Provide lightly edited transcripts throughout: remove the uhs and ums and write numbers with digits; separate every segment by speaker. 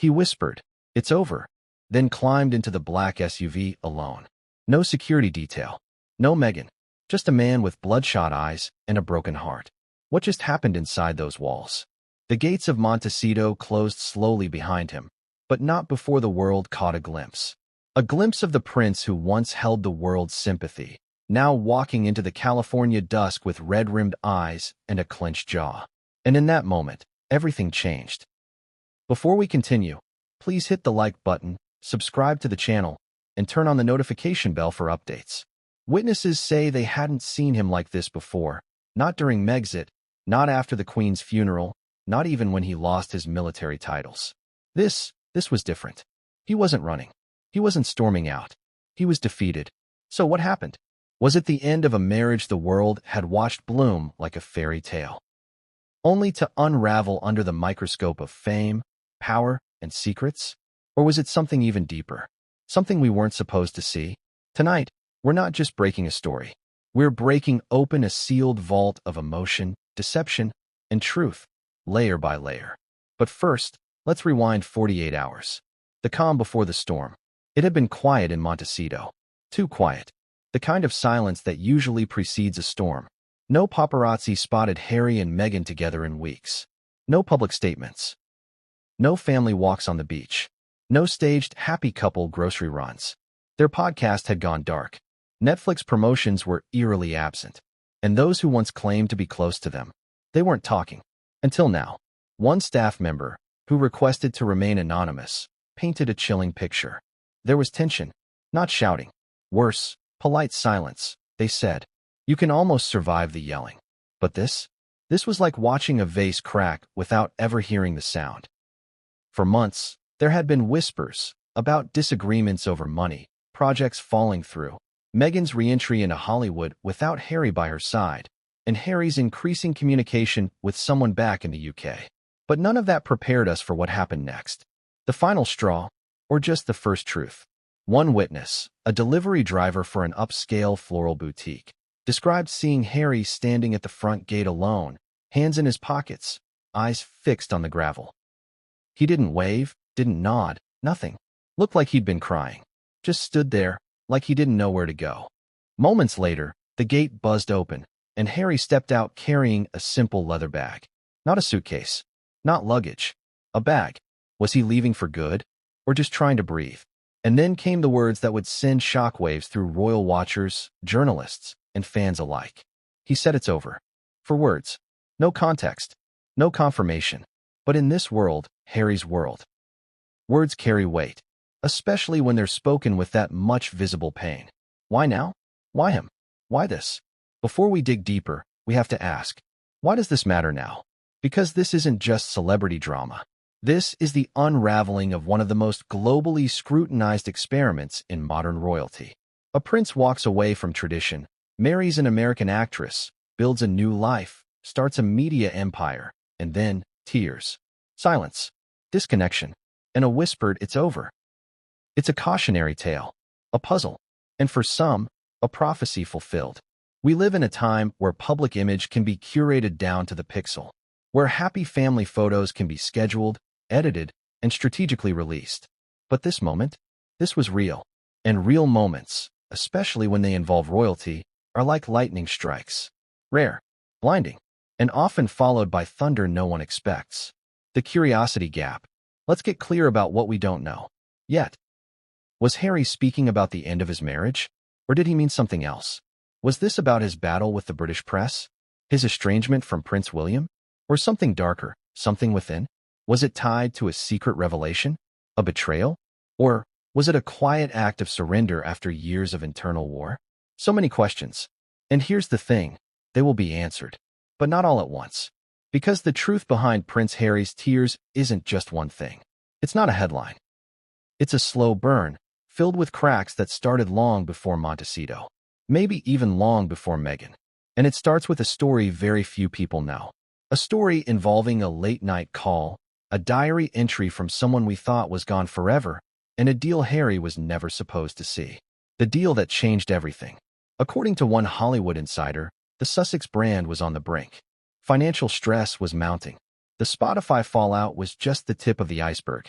Speaker 1: He whispered, "It's over," then climbed into the black SUV alone. No security detail. No Meghan. Just a man with bloodshot eyes and a broken heart. What just happened inside those walls? The gates of Montecito closed slowly behind him, but not before the world caught a glimpse. A glimpse of the prince who once held the world's sympathy, now walking into the California dusk with red-rimmed eyes and a clenched jaw. And in that moment, everything changed. Before we continue, please hit the like button, subscribe to the channel, and turn on the notification bell for updates. Witnesses say they hadn't seen him like this before, not during Megxit, not after the Queen's funeral, not even when he lost his military titles. This was different. He wasn't running. He wasn't storming out. He was defeated. So what happened? Was it the end of a marriage the world had watched bloom like a fairy tale, only to unravel under the microscope of fame, power, and secrets? Or was it something even deeper? Something we weren't supposed to see? Tonight, we're not just breaking a story. We're breaking open a sealed vault of emotion, deception, and truth, layer by layer. But first, let's rewind 48 hours. The calm before the storm. It had been quiet in Montecito. Too quiet. The kind of silence that usually precedes a storm. No paparazzi spotted Harry and Meghan together in weeks. No public statements. No family walks on the beach. No staged happy couple grocery runs. Their podcast had gone dark. Netflix promotions were eerily absent. And those who once claimed to be close to them, they weren't talking. Until now. One staff member, who requested to remain anonymous, painted a chilling picture. There was tension, not shouting. Worse, polite silence, they said. You can almost survive the yelling. But this was like watching a vase crack without ever hearing the sound. For months, there had been whispers about disagreements over money, projects falling through, Meghan's re-entry into Hollywood without Harry by her side, and Harry's increasing communication with someone back in the UK. But none of that prepared us for what happened next. The final straw, or just the first truth. One witness, a delivery driver for an upscale floral boutique, described seeing Harry standing at the front gate alone, hands in his pockets, eyes fixed on the gravel. He didn't wave, didn't nod, nothing. Looked like he'd been crying. Just stood there, like he didn't know where to go. Moments later, the gate buzzed open, and Harry stepped out carrying a simple leather bag. Not a suitcase. Not luggage. A bag. Was he leaving for good? Or just trying to breathe? And then came the words that would send shockwaves through royal watchers, journalists, and fans alike. He said it's over. 4 words. No context. No confirmation. But in this world, Harry's world, words carry weight, especially when they're spoken with that much visible pain. Why now? Why him? Why this? Before we dig deeper, we have to ask, why does this matter now? Because this isn't just celebrity drama. This is the unraveling of one of the most globally scrutinized experiments in modern royalty. A prince walks away from tradition, marries an American actress, builds a new life, starts a media empire, and then tears, silence, disconnection, and a whispered "it's over." It's a cautionary tale, a puzzle, and for some, a prophecy fulfilled. We live in a time where public image can be curated down to the pixel, where happy family photos can be scheduled, edited, and strategically released. But this moment, this was real. And real moments, especially when they involve royalty, are like lightning strikes. Rare, blinding, and often followed by thunder no one expects. The curiosity gap. Let's get clear about what we don't know yet. Was Harry speaking about the end of his marriage? Or did he mean something else? Was this about his battle with the British press? His estrangement from Prince William? Or something darker, something within? Was it tied to a secret revelation? A betrayal? Or was it a quiet act of surrender after years of internal war? So many questions. And here's the thing, they will be answered. But not all at once. Because the truth behind Prince Harry's tears isn't just one thing. It's not a headline. It's a slow burn, filled with cracks that started long before Montecito. Maybe even long before Meghan. And it starts with a story very few people know. A story involving a late-night call, a diary entry from someone we thought was gone forever, and a deal Harry was never supposed to see. The deal that changed everything. According to one Hollywood insider, the Sussex brand was on the brink. Financial stress was mounting. The Spotify fallout was just the tip of the iceberg.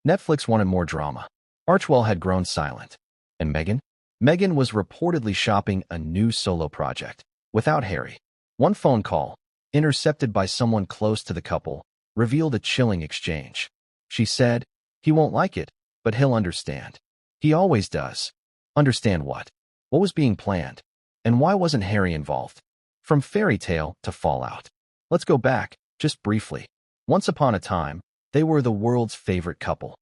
Speaker 1: Netflix wanted more drama. Archewell had grown silent. And Meghan? Meghan was reportedly shopping a new solo project, without Harry. One phone call, intercepted by someone close to the couple, revealed a chilling exchange. She said, "He won't like it, but he'll understand. He always does." Understand what? What was being planned? And why wasn't Harry involved? From fairy tale to fallout. Let's go back, just briefly. Once upon a time, they were the world's favorite couple.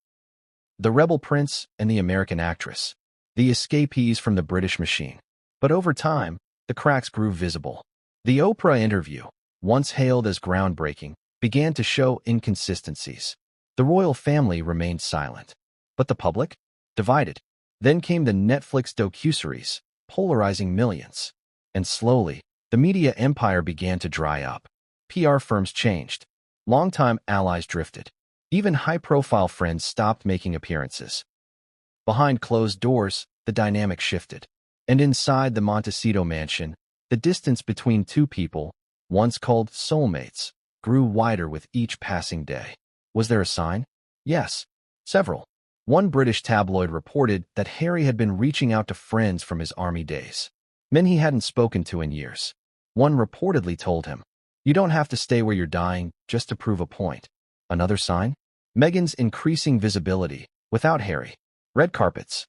Speaker 1: The rebel prince and the American actress. The escapees from the British machine. But over time, the cracks grew visible. The Oprah interview, once hailed as groundbreaking, began to show inconsistencies. The royal family remained silent. But the public? Divided. Then came the Netflix docuseries, polarizing millions. And slowly, the media empire began to dry up. PR firms changed. Longtime allies drifted. Even high-profile friends stopped making appearances. Behind closed doors, the dynamic shifted. And inside the Montecito mansion, the distance between two people, once called soulmates, grew wider with each passing day. Was there a sign? Yes, several. One British tabloid reported that Harry had been reaching out to friends from his army days, men he hadn't spoken to in years. One reportedly told him, "You don't have to stay where you're dying just to prove a point." Another sign? Meghan's increasing visibility, without Harry. Red carpets.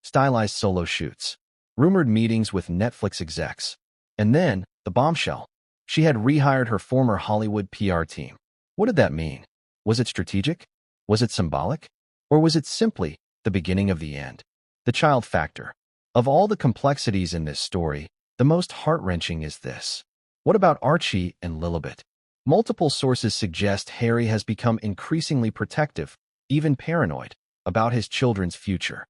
Speaker 1: Stylized solo shoots. Rumored meetings with Netflix execs. And then, the bombshell. She had rehired her former Hollywood PR team. What did that mean? Was it strategic? Was it symbolic? Or was it simply the beginning of the end? The child factor. Of all the complexities in this story, the most heart-wrenching is this. What about Archie and Lilibet? Multiple sources suggest Harry has become increasingly protective, even paranoid, about his children's future.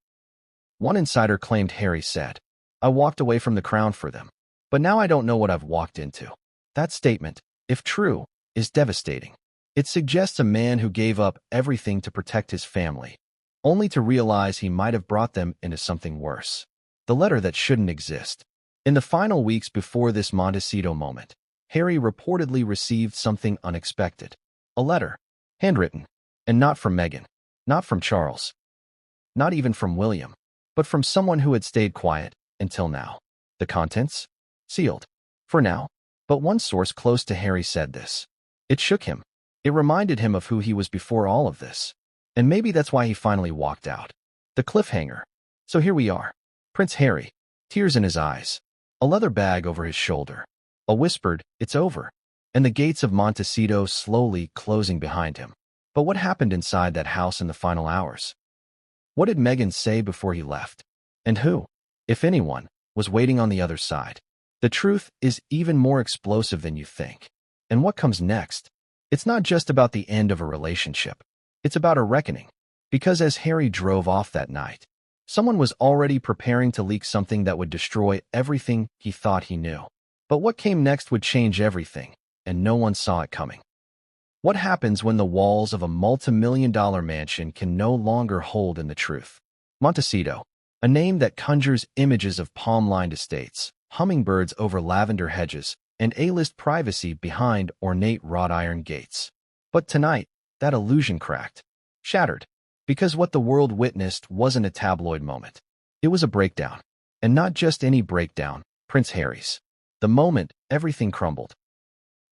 Speaker 1: One insider claimed Harry said, "I walked away from the crown for them, but now I don't know what I've walked into." That statement, if true, is devastating. It suggests a man who gave up everything to protect his family, only to realize he might have brought them into something worse. The letter that shouldn't exist. In the final weeks before this Montecito moment, Harry reportedly received something unexpected. A letter, handwritten, and not from Meghan, not from Charles, not even from William, but from someone who had stayed quiet until now. The contents? Sealed. For now. But one source close to Harry said this. It shook him. It reminded him of who he was before all of this. And maybe that's why he finally walked out. The cliffhanger. So here we are. Prince Harry, tears in his eyes, a leather bag over his shoulder, a whispered, "It's over," and the gates of Montecito slowly closing behind him. But what happened inside that house in the final hours? What did Meghan say before he left? And who, if anyone, was waiting on the other side? The truth is even more explosive than you think. And what comes next? It's not just about the end of a relationship. It's about a reckoning. Because as Harry drove off that night, someone was already preparing to leak something that would destroy everything he thought he knew. But what came next would change everything, and no one saw it coming. What happens when the walls of a multi-million-dollar mansion can no longer hold in the truth? Montecito, a name that conjures images of palm-lined estates, hummingbirds over lavender hedges, and A-list privacy behind ornate wrought iron gates. But tonight, that illusion cracked, shattered, because what the world witnessed wasn't a tabloid moment. It was a breakdown. And not just any breakdown, Prince Harry's. The moment everything crumbled.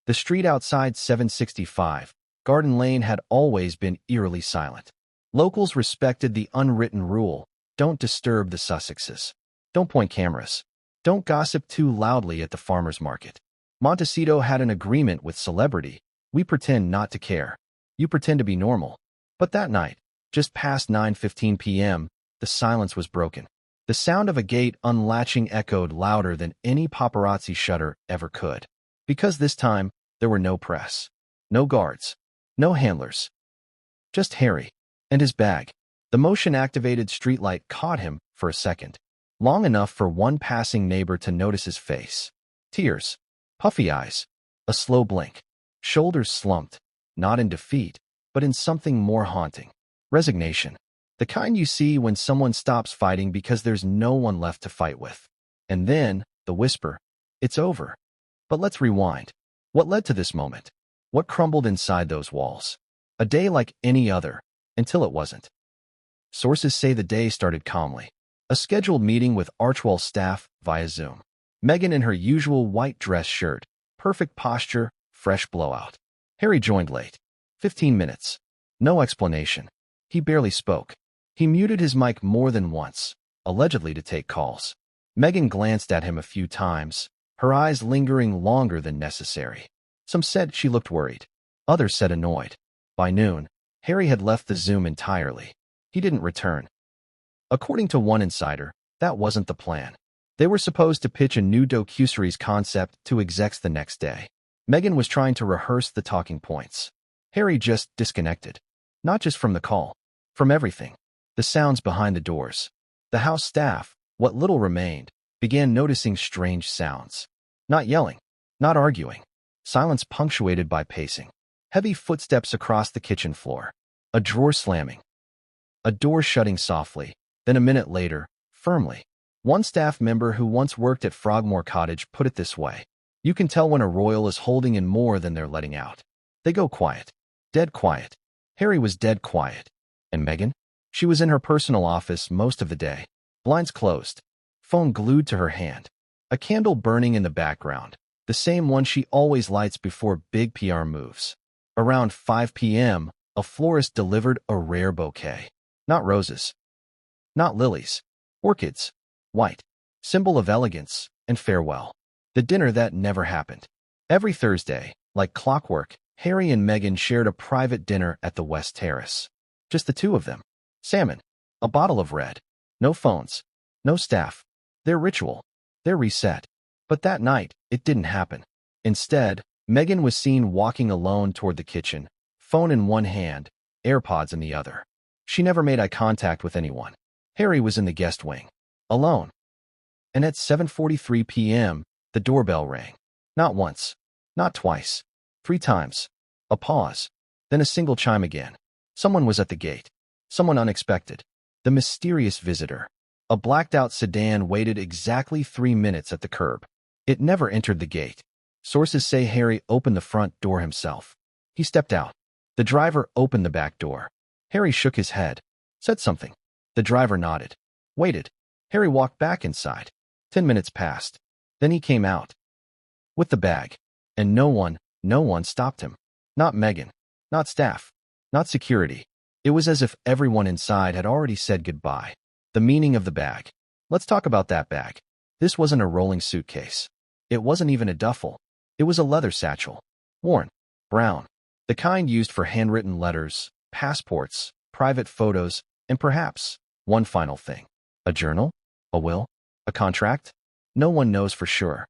Speaker 1: The street outside 765, Garden Lane had always been eerily silent. Locals respected the unwritten rule, don't disturb the Sussexes. Don't point cameras. Don't gossip too loudly at the farmer's market. Montecito had an agreement with celebrity. We pretend not to care. You pretend to be normal. But that night, just past 9:15 p.m., the silence was broken. The sound of a gate unlatching echoed louder than any paparazzi shutter ever could. Because this time, there were no press, no guards, no handlers. Just Harry and his bag. The motion-activated streetlight caught him for a second, long enough for one passing neighbor to notice his face. Tears, puffy eyes, a slow blink, shoulders slumped, not in defeat, but in something more haunting. Resignation. The kind you see when someone stops fighting because there's no one left to fight with. And then, the whisper, "It's over." But let's rewind. What led to this moment? What crumbled inside those walls? A day like any other, until it wasn't. Sources say the day started calmly. A scheduled meeting with Archwell staff via Zoom. Meghan in her usual white dress shirt, perfect posture, fresh blowout. Harry joined late. 15 minutes. No explanation. He barely spoke. He muted his mic more than once, allegedly to take calls. Meghan glanced at him a few times, her eyes lingering longer than necessary. Some said she looked worried. Others said annoyed. By noon, Harry had left the Zoom entirely. He didn't return. According to one insider, that wasn't the plan. They were supposed to pitch a new docuseries concept to execs the next day. Meghan was trying to rehearse the talking points. Harry just disconnected. Not just from the call, from everything. The sounds behind the doors. The house staff, what little remained, began noticing strange sounds. Not yelling, not arguing. Silence punctuated by pacing. Heavy footsteps across the kitchen floor. A drawer slamming. A door shutting softly, then a minute later, firmly. One staff member who once worked at Frogmore Cottage put it this way. You can tell when a royal is holding in more than they're letting out. They go quiet. Dead quiet. Harry was dead quiet. And Meghan? She was in her personal office most of the day. Blinds closed. Phone glued to her hand. A candle burning in the background. The same one she always lights before big PR moves. Around 5 p.m., a florist delivered a rare bouquet. Not roses. Not lilies. Orchids. White. Symbol of elegance and farewell. The dinner that never happened. Every Thursday, like clockwork, Harry and Meghan shared a private dinner at the West Terrace. Just the two of them. Salmon. A bottle of red. No phones. No staff. Their ritual. Their reset. But that night, it didn't happen. Instead, Meghan was seen walking alone toward the kitchen, phone in one hand, AirPods in the other. She never made eye contact with anyone. Harry was in the guest wing. Alone. And at 7:43 p.m., the doorbell rang. Not once. Not twice. 3 times. A pause. Then a single chime again. Someone was at the gate. Someone unexpected. The mysterious visitor. A blacked-out sedan waited exactly 3 minutes at the curb. It never entered the gate. Sources say Harry opened the front door himself. He stepped out. The driver opened the back door. Harry shook his head. Said something. The driver nodded. Waited. Harry walked back inside. 10 minutes passed. Then he came out. With the bag. And no one stopped him. Not Meghan. Not staff. Not security. It was as if everyone inside had already said goodbye. The meaning of the bag. Let's talk about that bag. This wasn't a rolling suitcase. It wasn't even a duffel. It was a leather satchel. Worn. Brown. The kind used for handwritten letters, passports, private photos, and perhaps one final thing. A journal? A will? A contract? No one knows for sure.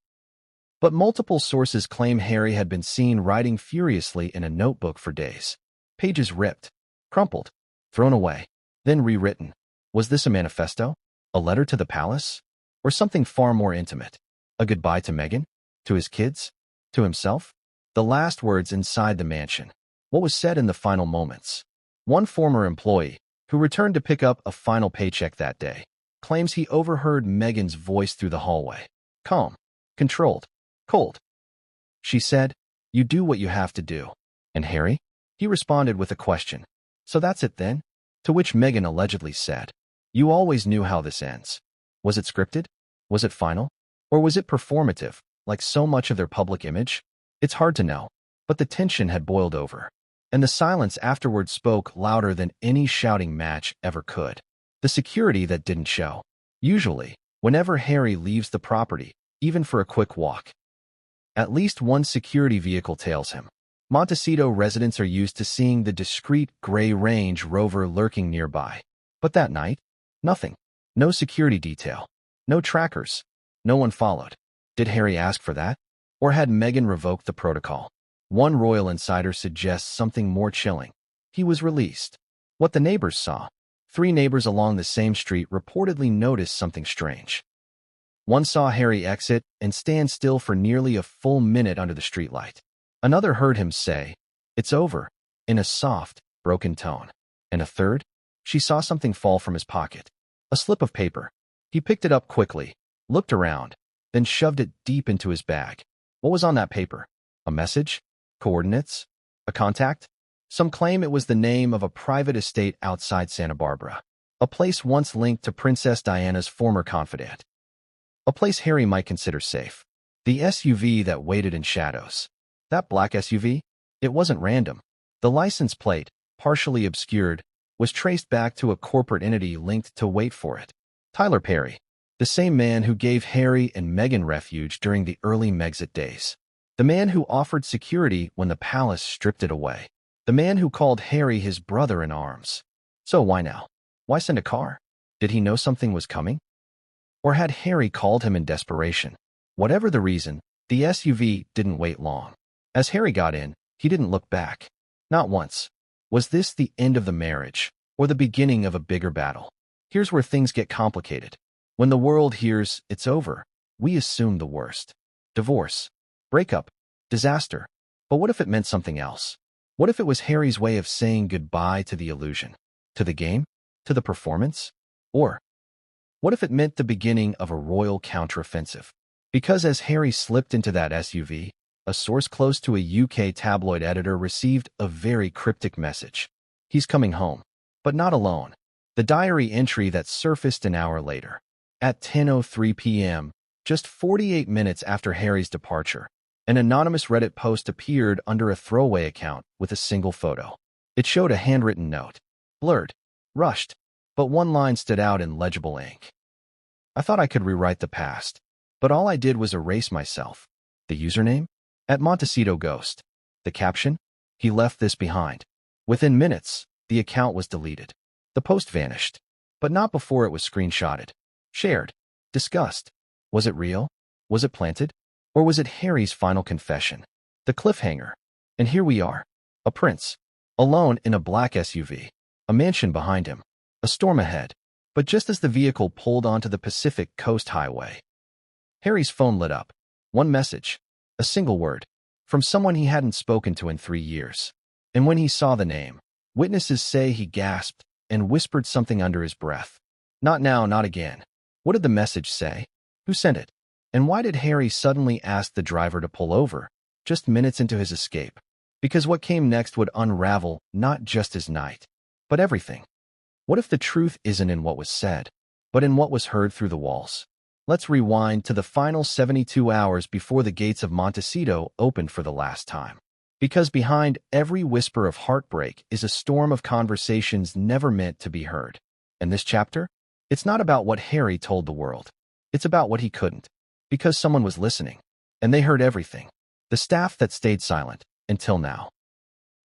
Speaker 1: But multiple sources claim Harry had been seen writing furiously in a notebook for days. Pages ripped, crumpled, thrown away, then rewritten. Was this a manifesto? A letter to the palace? Or something far more intimate? A goodbye to Meghan? To his kids? To himself? The last words inside the mansion. What was said in the final moments? One former employee, who returned to pick up a final paycheck that day, claims he overheard Meghan's voice through the hallway. Calm. Controlled. Cold. She said, "You do what you have to do." And Harry? He responded with a question. "So that's it then?" To which Meghan allegedly said, "You always knew how this ends." Was it scripted? Was it final? Or was it performative, like so much of their public image? It's hard to know, but the tension had boiled over. And the silence afterward spoke louder than any shouting match ever could. The security that didn't show. Usually, whenever Harry leaves the property, even for a quick walk, at least one security vehicle tails him. Montecito residents are used to seeing the discreet gray Range Rover lurking nearby. But that night, nothing. No security detail. No trackers. No one followed. Did Harry ask for that? Or had Meghan revoked the protocol? One royal insider suggests something more chilling. He was released. What the neighbors saw. 3 neighbors along the same street reportedly noticed something strange. One saw Harry exit and stand still for nearly a full minute under the streetlight. Another heard him say, "It's over," in a soft, broken tone. And a third? She saw something fall from his pocket. A slip of paper. He picked it up quickly, looked around, then shoved it deep into his bag. What was on that paper? A message? Coordinates? A contact? Some claim it was the name of a private estate outside Santa Barbara, a place once linked to Princess Diana's former confidant, a place Harry might consider safe. The SUV that waited in shadows. That black SUV? It wasn't random. The license plate, partially obscured, was traced back to a corporate entity linked to, wait for it, Tyler Perry, the same man who gave Harry and Meghan refuge during the early Megxit days. The man who offered security when the palace stripped it away. The man who called Harry his brother in arms. So why now? Why send a car? Did he know something was coming? Or had Harry called him in desperation? Whatever the reason, the SUV didn't wait long. As Harry got in, he didn't look back. Not once. Was this the end of the marriage, or the beginning of a bigger battle? Here's where things get complicated. When the world hears it's over, we assume the worst. Divorce, breakup, disaster. But what if it meant something else? What if it was Harry's way of saying goodbye to the illusion? To the game? To the performance? Or what if it meant the beginning of a royal counteroffensive? Because as Harry slipped into that SUV, a source close to a UK tabloid editor received a very cryptic message. He's coming home, but not alone. The diary entry that surfaced an hour later. At 10:03 p.m., just 48 minutes after Harry's departure, an anonymous Reddit post appeared under a throwaway account with a single photo. It showed a handwritten note. Blurred, rushed, but one line stood out in legible ink. I thought I could rewrite the past, but all I did was erase myself. The username? At Montecito Ghost. The caption? He left this behind. Within minutes, the account was deleted. The post vanished, but not before it was screenshotted, shared, discussed. Was it real? Was it planted? Or was it Harry's final confession? The cliffhanger. And here we are. A prince. Alone in a black SUV. A mansion behind him. A storm ahead. But just as the vehicle pulled onto the Pacific Coast Highway, Harry's phone lit up. One message. A single word. From someone he hadn't spoken to in 3 years. And when he saw the name, witnesses say he gasped and whispered something under his breath. Not now, not again. What did the message say? Who sent it? And why did Harry suddenly ask the driver to pull over, just minutes into his escape? Because what came next would unravel not just his night, but everything. What if the truth isn't in what was said, but in what was heard through the walls? Let's rewind to the final 72 hours before the gates of Montecito opened for the last time. Because behind every whisper of heartbreak is a storm of conversations never meant to be heard. And this chapter? It's not about what Harry told the world. It's about what he couldn't. Because someone was listening. And they heard everything. The staff that stayed silent, until now.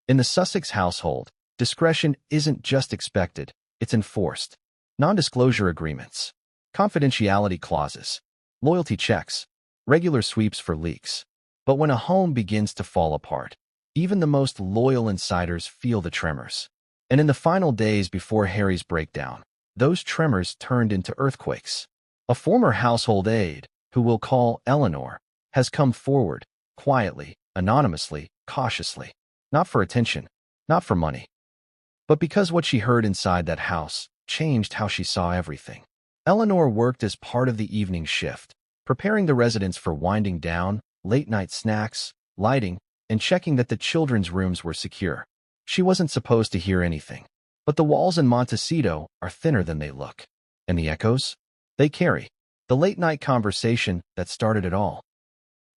Speaker 1: In the Sussex household, discretion isn't just expected, it's enforced. Non-disclosure agreements, confidentiality clauses, loyalty checks, regular sweeps for leaks. But when a home begins to fall apart, even the most loyal insiders feel the tremors. And in the final days before Harry's breakdown, those tremors turned into earthquakes. A former household aide, who we'll call Eleanor, has come forward, quietly, anonymously, cautiously. Not for attention, not for money, but because what she heard inside that house changed how she saw everything. Eleanor worked as part of the evening shift, preparing the residents for winding down, late-night snacks, lighting, and checking that the children's rooms were secure. She wasn't supposed to hear anything, but the walls in Montecito are thinner than they look. And the echoes? They carry. The late-night conversation that started it all.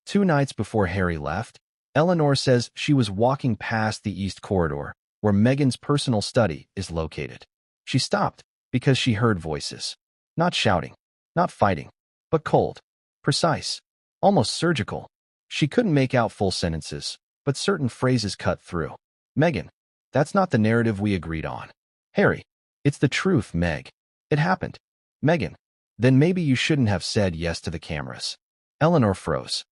Speaker 1: 2 nights before Harry left, Eleanor says she was walking past the East Corridor, where Meghan's personal study is located. She stopped because she heard voices. Not shouting, not fighting, but cold, precise, almost surgical. She couldn't make out full sentences, but certain phrases cut through. Meghan, that's not the narrative we agreed on. Harry, it's the truth, Meg. It happened. Meghan, then maybe you shouldn't have said yes to the cameras. Eleanor froze.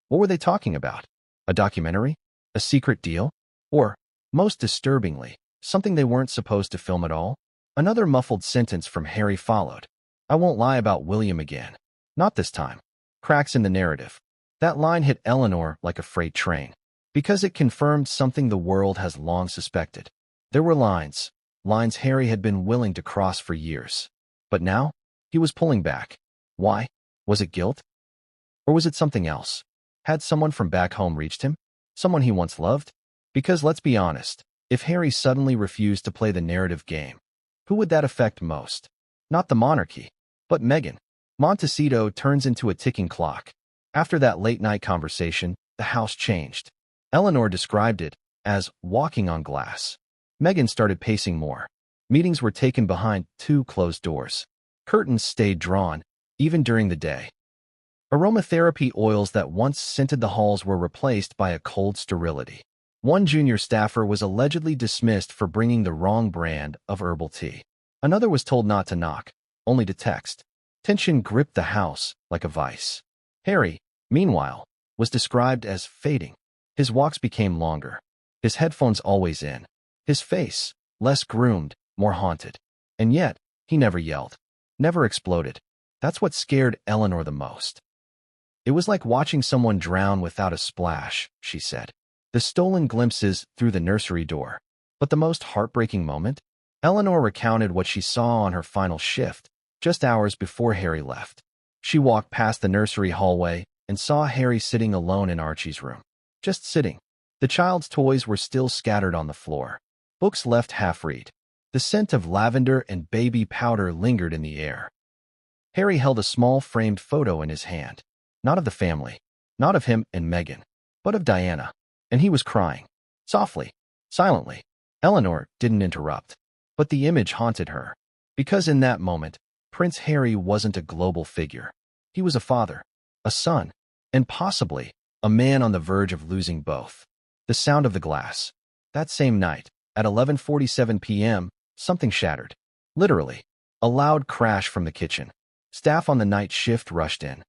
Speaker 1: What were they talking about? A documentary? A secret deal? Or, most disturbingly, something they weren't supposed to film at all? Another muffled sentence from Harry followed. I won't lie about William again. Not this time. Cracks in the narrative. That line hit Eleanor like a freight train, because it confirmed something the world has long suspected. There were lines Harry had been willing to cross for years. But now, he was pulling back. Why? Was it guilt? Or was it something else? Had someone from back home reached him? Someone he once loved? Because let's be honest, If Harry suddenly refused to play the narrative game, who would that affect most? Not the monarchy, but Meghan. Montecito turns into a ticking clock. After that late-night conversation, the house changed. Eleanor described it as walking on glass. Meghan started pacing more. Meetings were taken behind 2 closed doors. Curtains stayed drawn, even during the day. Aromatherapy oils that once scented the halls were replaced by a cold sterility. One junior staffer was allegedly dismissed for bringing the wrong brand of herbal tea. Another was told not to knock, only to text. Tension gripped the house like a vice. Harry, meanwhile, was described as fading. His walks became longer. His headphones always in. His face, less groomed, more haunted. And yet, he never yelled. Never exploded. That's what scared Eleanor the most. It was like watching someone drown without a splash, she said. The stolen glimpses through the nursery door. But the most heartbreaking moment? Eleanor recounted what she saw on her final shift, just hours before Harry left. She walked past the nursery hallway and saw Harry sitting alone in Archie's room. Just sitting. The child's toys were still scattered on the floor. Books left half-read. The scent of lavender and baby powder lingered in the air. Harry held a small framed photo in his hand. Not of the family, not of him and Meghan, but of Diana. And he was crying. Softly, silently. Eleanor didn't interrupt. But the image haunted her. Because in that moment, Prince Harry wasn't a global figure. He was a father, a son, and possibly a man on the verge of losing both. The sound of the glass. That same night, at 11:47 p.m., something shattered. Literally. A loud crash from the kitchen. Staff on the night shift rushed in,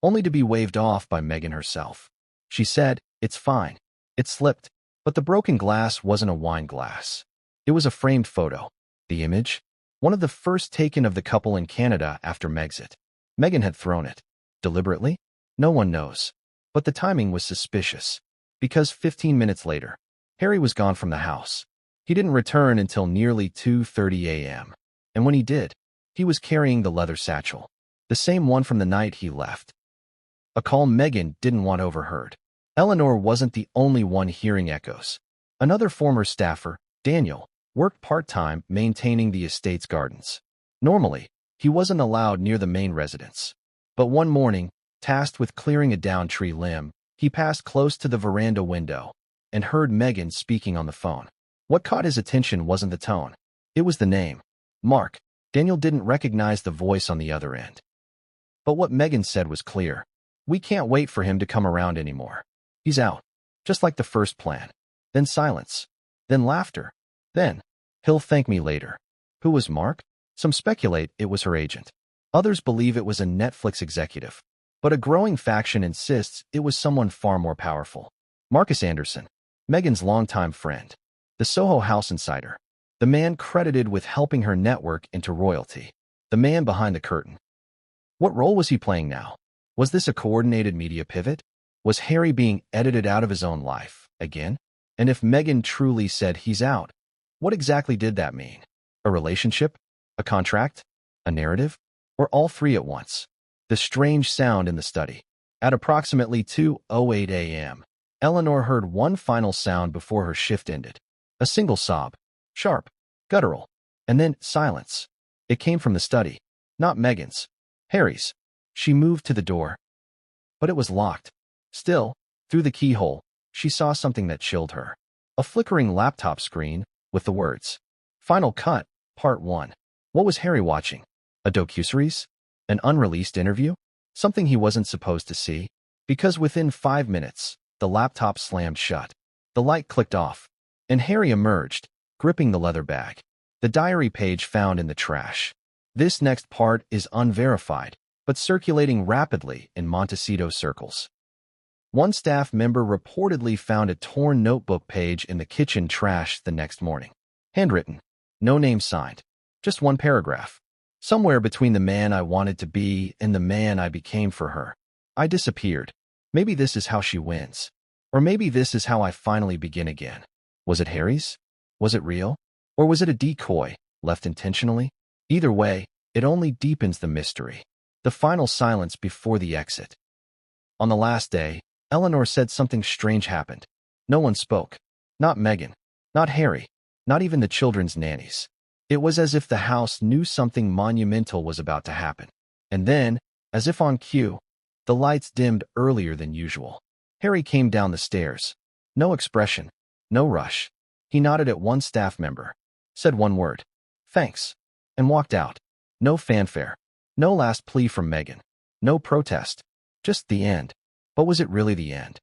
Speaker 1: only to be waved off by Meghan herself. She said, "It's fine. It slipped." But the broken glass wasn't a wine glass. It was a framed photo. The image? One of the first taken of the couple in Canada after Megxit. Meghan had thrown it. Deliberately? No one knows. But the timing was suspicious. Because 15 minutes later, Harry was gone from the house. He didn't return until nearly 2:30 a.m. And when he did, he was carrying the leather satchel. The same one from the night he left. A call Meghan didn't want overheard. Eleanor wasn't the only one hearing echoes. Another former staffer, Daniel, worked part-time maintaining the estate's gardens. Normally, he wasn't allowed near the main residence. But one morning, tasked with clearing a downed tree limb, he passed close to the veranda window and heard Meghan speaking on the phone. What caught his attention wasn't the tone. It was the name. Mark. Daniel didn't recognize the voice on the other end. But what Meghan said was clear. "We can't wait for him to come around anymore. He's out." Just like the first plan. Then silence. Then laughter. Then, "He'll thank me later." Who was Mark? Some speculate it was her agent. Others believe it was a Netflix executive. But a growing faction insists it was someone far more powerful. Marcus Anderson, Meghan's longtime friend. The Soho House insider. The man credited with helping her network into royalty. The man behind the curtain. What role was he playing now? Was this a coordinated media pivot? Was Harry being edited out of his own life, again? And if Meghan truly said he's out, what exactly did that mean? A relationship? A contract? A narrative? Or all three at once? The strange sound in the study. At approximately 2:08 a.m., Eleanor heard one final sound before her shift ended. A single sob. Sharp. Guttural. And then silence. It came from the study. Not Meghan's. Harry's. She moved to the door. But it was locked. Still, through the keyhole, she saw something that chilled her. A flickering laptop screen with the words, "Final Cut, Part 1. What was Harry watching? A docuseries? An unreleased interview? Something he wasn't supposed to see? Because within 5 minutes, the laptop slammed shut. The light clicked off, and Harry emerged, gripping the leather bag. The diary page found in the trash. This next part is unverified, but circulating rapidly in Montecito circles. One staff member reportedly found a torn notebook page in the kitchen trash the next morning. Handwritten. No name signed. Just one paragraph. Somewhere between the man I wanted to be and the man I became for her. I disappeared. Maybe this is how she wins. Or maybe this is how I finally begin again. Was it Harry's? Was it real? Or was it a decoy, left intentionally? Either way, it only deepens the mystery. The final silence before the exit. On the last day, Eleanor said something strange happened. No one spoke. Not Meghan. Not Harry, not even the children's nannies. It was as if the house knew something monumental was about to happen. And then, as if on cue, the lights dimmed earlier than usual. Harry came down the stairs. No expression, no rush. He nodded at one staff member, said one word, "Thanks," and walked out. No fanfare, no last plea from Meghan, no protest, just the end. But was it really the end?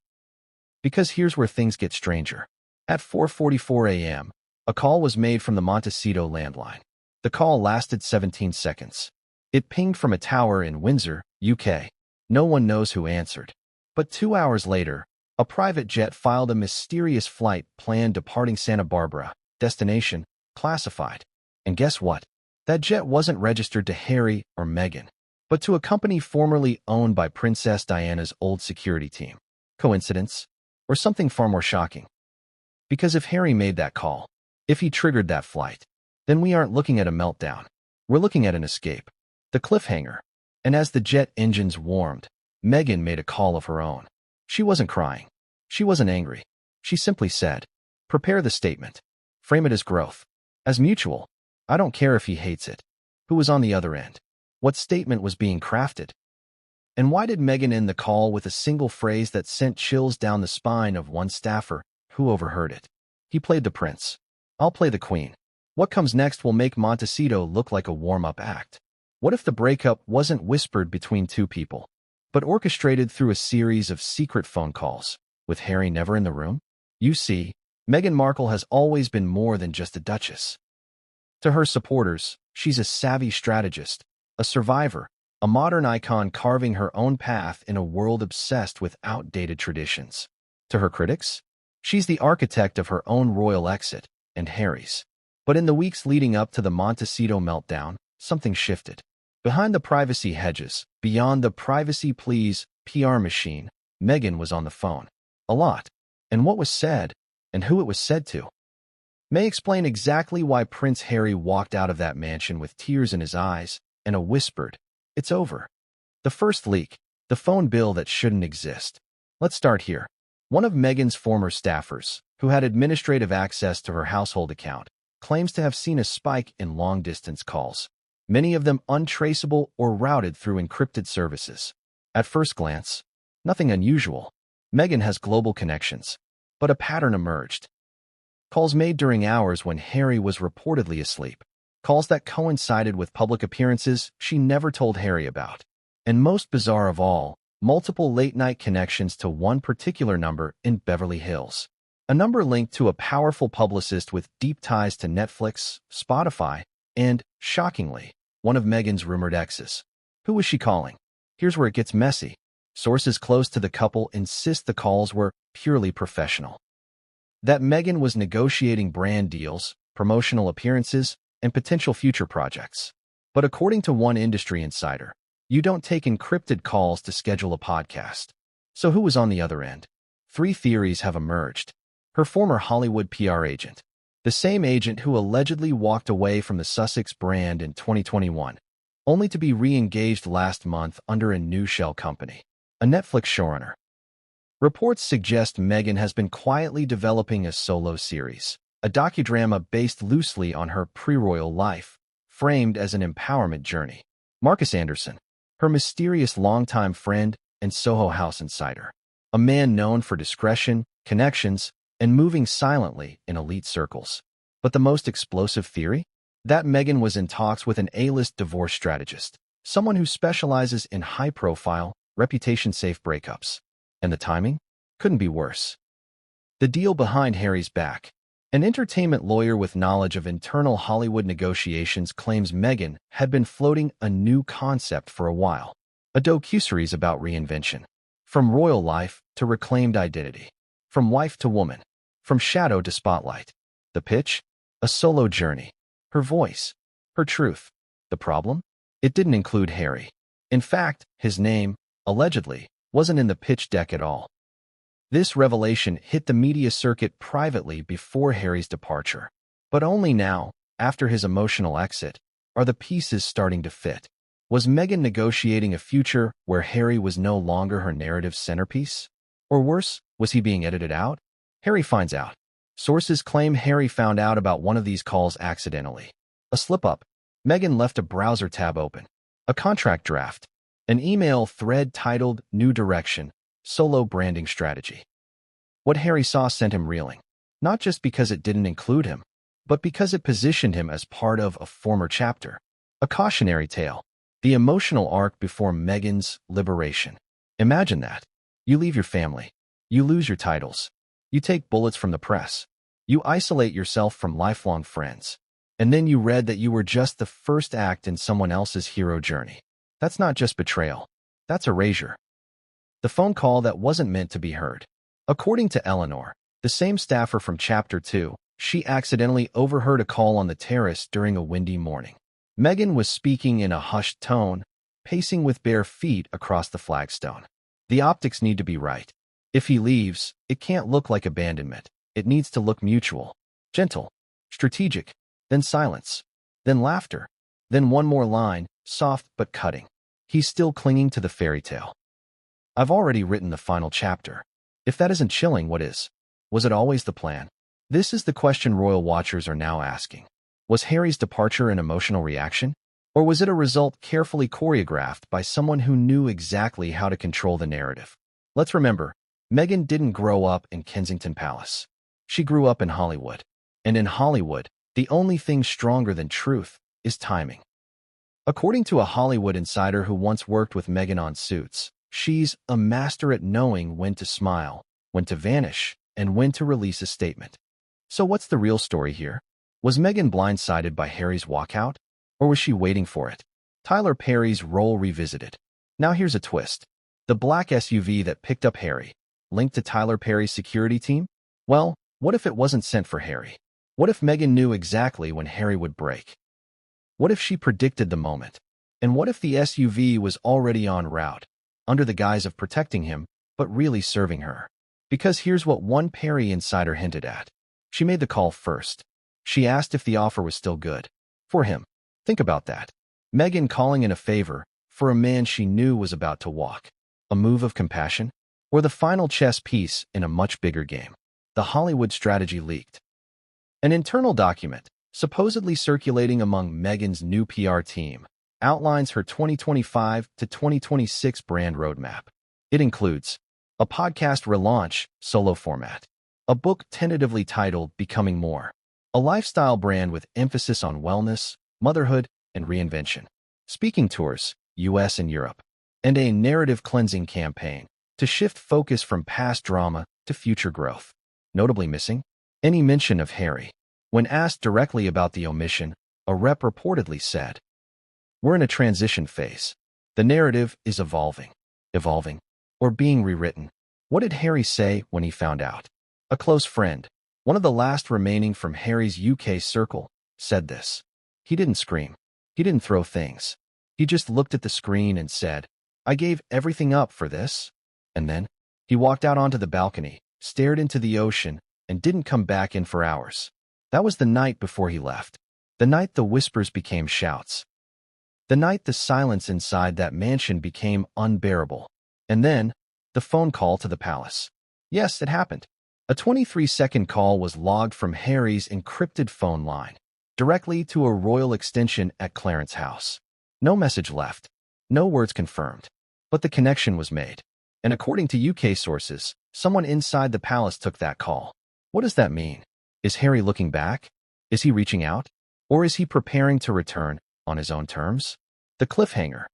Speaker 1: Because here's where things get stranger. At 4:44 a.m., a call was made from the Montecito landline. The call lasted 17 seconds. It pinged from a tower in Windsor, UK. No one knows who answered. But 2 hours later, a private jet filed a mysterious flight plan departing Santa Barbara, destination classified. And guess what? That jet wasn't registered to Harry or Meghan, but to a company formerly owned by Princess Diana's old security team. Coincidence? Or something far more shocking? Because if Harry made that call, if he triggered that flight, then we aren't looking at a meltdown. We're looking at an escape. The cliffhanger. And as the jet engines warmed, Meghan made a call of her own. She wasn't crying. She wasn't angry. She simply said, "Prepare the statement. Frame it as growth. As mutual. I don't care if he hates it." Who was on the other end? What statement was being crafted? And why did Meghan end the call with a single phrase that sent chills down the spine of one staffer who overheard it? He played the prince. I'll play the queen. What comes next will make Montecito look like a warm-up act. What if the breakup wasn't whispered between two people, but orchestrated through a series of secret phone calls, with Harry never in the room? You see, Meghan Markle has always been more than just a duchess. To her supporters, she's a savvy strategist, a survivor, a modern icon carving her own path in a world obsessed with outdated traditions. To her critics, she's the architect of her own royal exit, and Harry's. But in the weeks leading up to the Montecito meltdown, something shifted. Behind the privacy hedges, beyond the privacy please PR machine, Meghan was on the phone. A lot. And what was said, and who it was said to, may explain exactly why Prince Harry walked out of that mansion with tears in his eyes and a whispered, "It's over." The first leak, the phone bill that shouldn't exist. Let's start here. One of Meghan's former staffers, who had administrative access to her household account, claims to have seen a spike in long-distance calls, many of them untraceable or routed through encrypted services. At first glance, nothing unusual. Meghan has global connections, but a pattern emerged. Calls made during hours when Harry was reportedly asleep. Calls that coincided with public appearances she never told Harry about. And most bizarre of all, multiple late-night connections to one particular number in Beverly Hills. A number linked to a powerful publicist with deep ties to Netflix, Spotify, and, shockingly, one of Meghan's rumored exes. Who was she calling? Here's where it gets messy. Sources close to the couple insist the calls were purely professional. That Meghan was negotiating brand deals, promotional appearances, and potential future projects. But according to one industry insider, you don't take encrypted calls to schedule a podcast. So who was on the other end? 3 theories have emerged. Her former Hollywood PR agent, the same agent who allegedly walked away from the Sussex brand in 2021, only to be re-engaged last month under a new shell company, a Netflix showrunner. Reports suggest Meghan has been quietly developing a solo series, a docudrama based loosely on her pre-royal life, framed as an empowerment journey. Marcus Anderson, her mysterious longtime friend and Soho House insider, a man known for discretion, connections, and moving silently in elite circles. But the most explosive theory? That Meghan was in talks with an A-list divorce strategist, someone who specializes in high-profile, reputation-safe breakups. And the timing? Couldn't be worse. The deal behind Harry's back. An entertainment lawyer with knowledge of internal Hollywood negotiations claims Meghan had been floating a new concept for a while. A docuseries about reinvention. From royal life to reclaimed identity. From wife to woman. From shadow to spotlight. The pitch? A solo journey. Her voice. Her truth. The problem? It didn't include Harry. In fact, his name, allegedly, wasn't in the pitch deck at all. This revelation hit the media circuit privately before Harry's departure. But only now, after his emotional exit, are the pieces starting to fit. Was Meghan negotiating a future where Harry was no longer her narrative centerpiece? Or worse, was he being edited out? Harry finds out. Sources claim Harry found out about one of these calls accidentally. A slip-up. Meghan left a browser tab open. A contract draft. An email thread titled New Direction, Solo Branding Strategy. What Harry saw sent him reeling. Not just because it didn't include him, but because it positioned him as part of a former chapter. A cautionary tale. The emotional arc before Meghan's liberation. Imagine that. You leave your family. You lose your titles. You take bullets from the press. You isolate yourself from lifelong friends. And then you read that you were just the first act in someone else's hero journey. That's not just betrayal. That's erasure. The phone call that wasn't meant to be heard. According to Eleanor, the same staffer from Chapter 2, she accidentally overheard a call on the terrace during a windy morning. Meghan was speaking in a hushed tone, pacing with bare feet across the flagstone. The optics need to be right. If he leaves, it can't look like abandonment. It needs to look mutual, gentle, strategic, then silence, then laughter, then one more line, soft but cutting. He's still clinging to the fairy tale. I've already written the final chapter. If that isn't chilling, what is? Was it always the plan? This is the question royal watchers are now asking. Was Harry's departure an emotional reaction? Or was it a result carefully choreographed by someone who knew exactly how to control the narrative? Let's remember, Meghan didn't grow up in Kensington Palace. She grew up in Hollywood. And in Hollywood, the only thing stronger than truth is timing. According to a Hollywood insider who once worked with Meghan on Suits, she's a master at knowing when to smile, when to vanish, and when to release a statement. So what's the real story here? Was Meghan blindsided by Harry's walkout? Or was she waiting for it? Tyler Perry's role revisited. Now here's a twist. The black SUV that picked up Harry, linked to Tyler Perry's security team? Well, what if it wasn't sent for Harry? What if Meghan knew exactly when Harry would break? What if she predicted the moment? And what if the SUV was already en route, under the guise of protecting him, but really serving her? Because here's what one Perry insider hinted at. She made the call first. She asked if the offer was still good. For him. Think about that. Meghan calling in a favor for a man she knew was about to walk. A move of compassion? Or the final chess piece in a much bigger game? The Hollywood strategy leaked. An internal document, supposedly circulating among Meghan's new PR team, outlines her 2025 to 2026 brand roadmap. It includes a podcast relaunch, solo format, a book tentatively titled Becoming More, a lifestyle brand with emphasis on wellness, motherhood, and reinvention, speaking tours, US and Europe, and a narrative cleansing campaign to shift focus from past drama to future growth. Notably missing any mention of Harry. When asked directly about the omission, a rep reportedly said, "We're in a transition phase. The narrative is evolving, or being rewritten." What did Harry say when he found out? A close friend, one of the last remaining from Harry's UK circle, said this. He didn't scream. He didn't throw things. He just looked at the screen and said, "I gave everything up for this." And then he walked out onto the balcony, stared into the ocean, and didn't come back in for hours. That was the night before he left. The night the whispers became shouts. The night the silence inside that mansion became unbearable. And then, the phone call to the palace. Yes, it happened. A 23-second call was logged from Harry's encrypted phone line, directly to a royal extension at Clarence House. No message left. No words confirmed. But the connection was made. And according to UK sources, someone inside the palace took that call. What does that mean? Is Harry looking back? Is he reaching out? Or is he preparing to return on his own terms? The cliffhanger.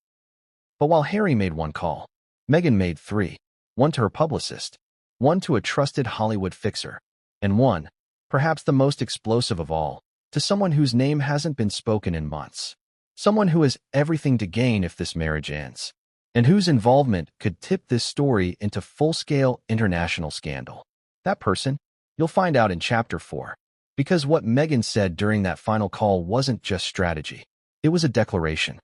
Speaker 1: But while Harry made one call, Meghan made three. One to her publicist, one to a trusted Hollywood fixer, and one, perhaps the most explosive of all, to someone whose name hasn't been spoken in months. Someone who has everything to gain if this marriage ends, and whose involvement could tip this story into full-scale international scandal. That person, you'll find out in Chapter 4. Because what Meghan said during that final call wasn't just strategy. It was a declaration.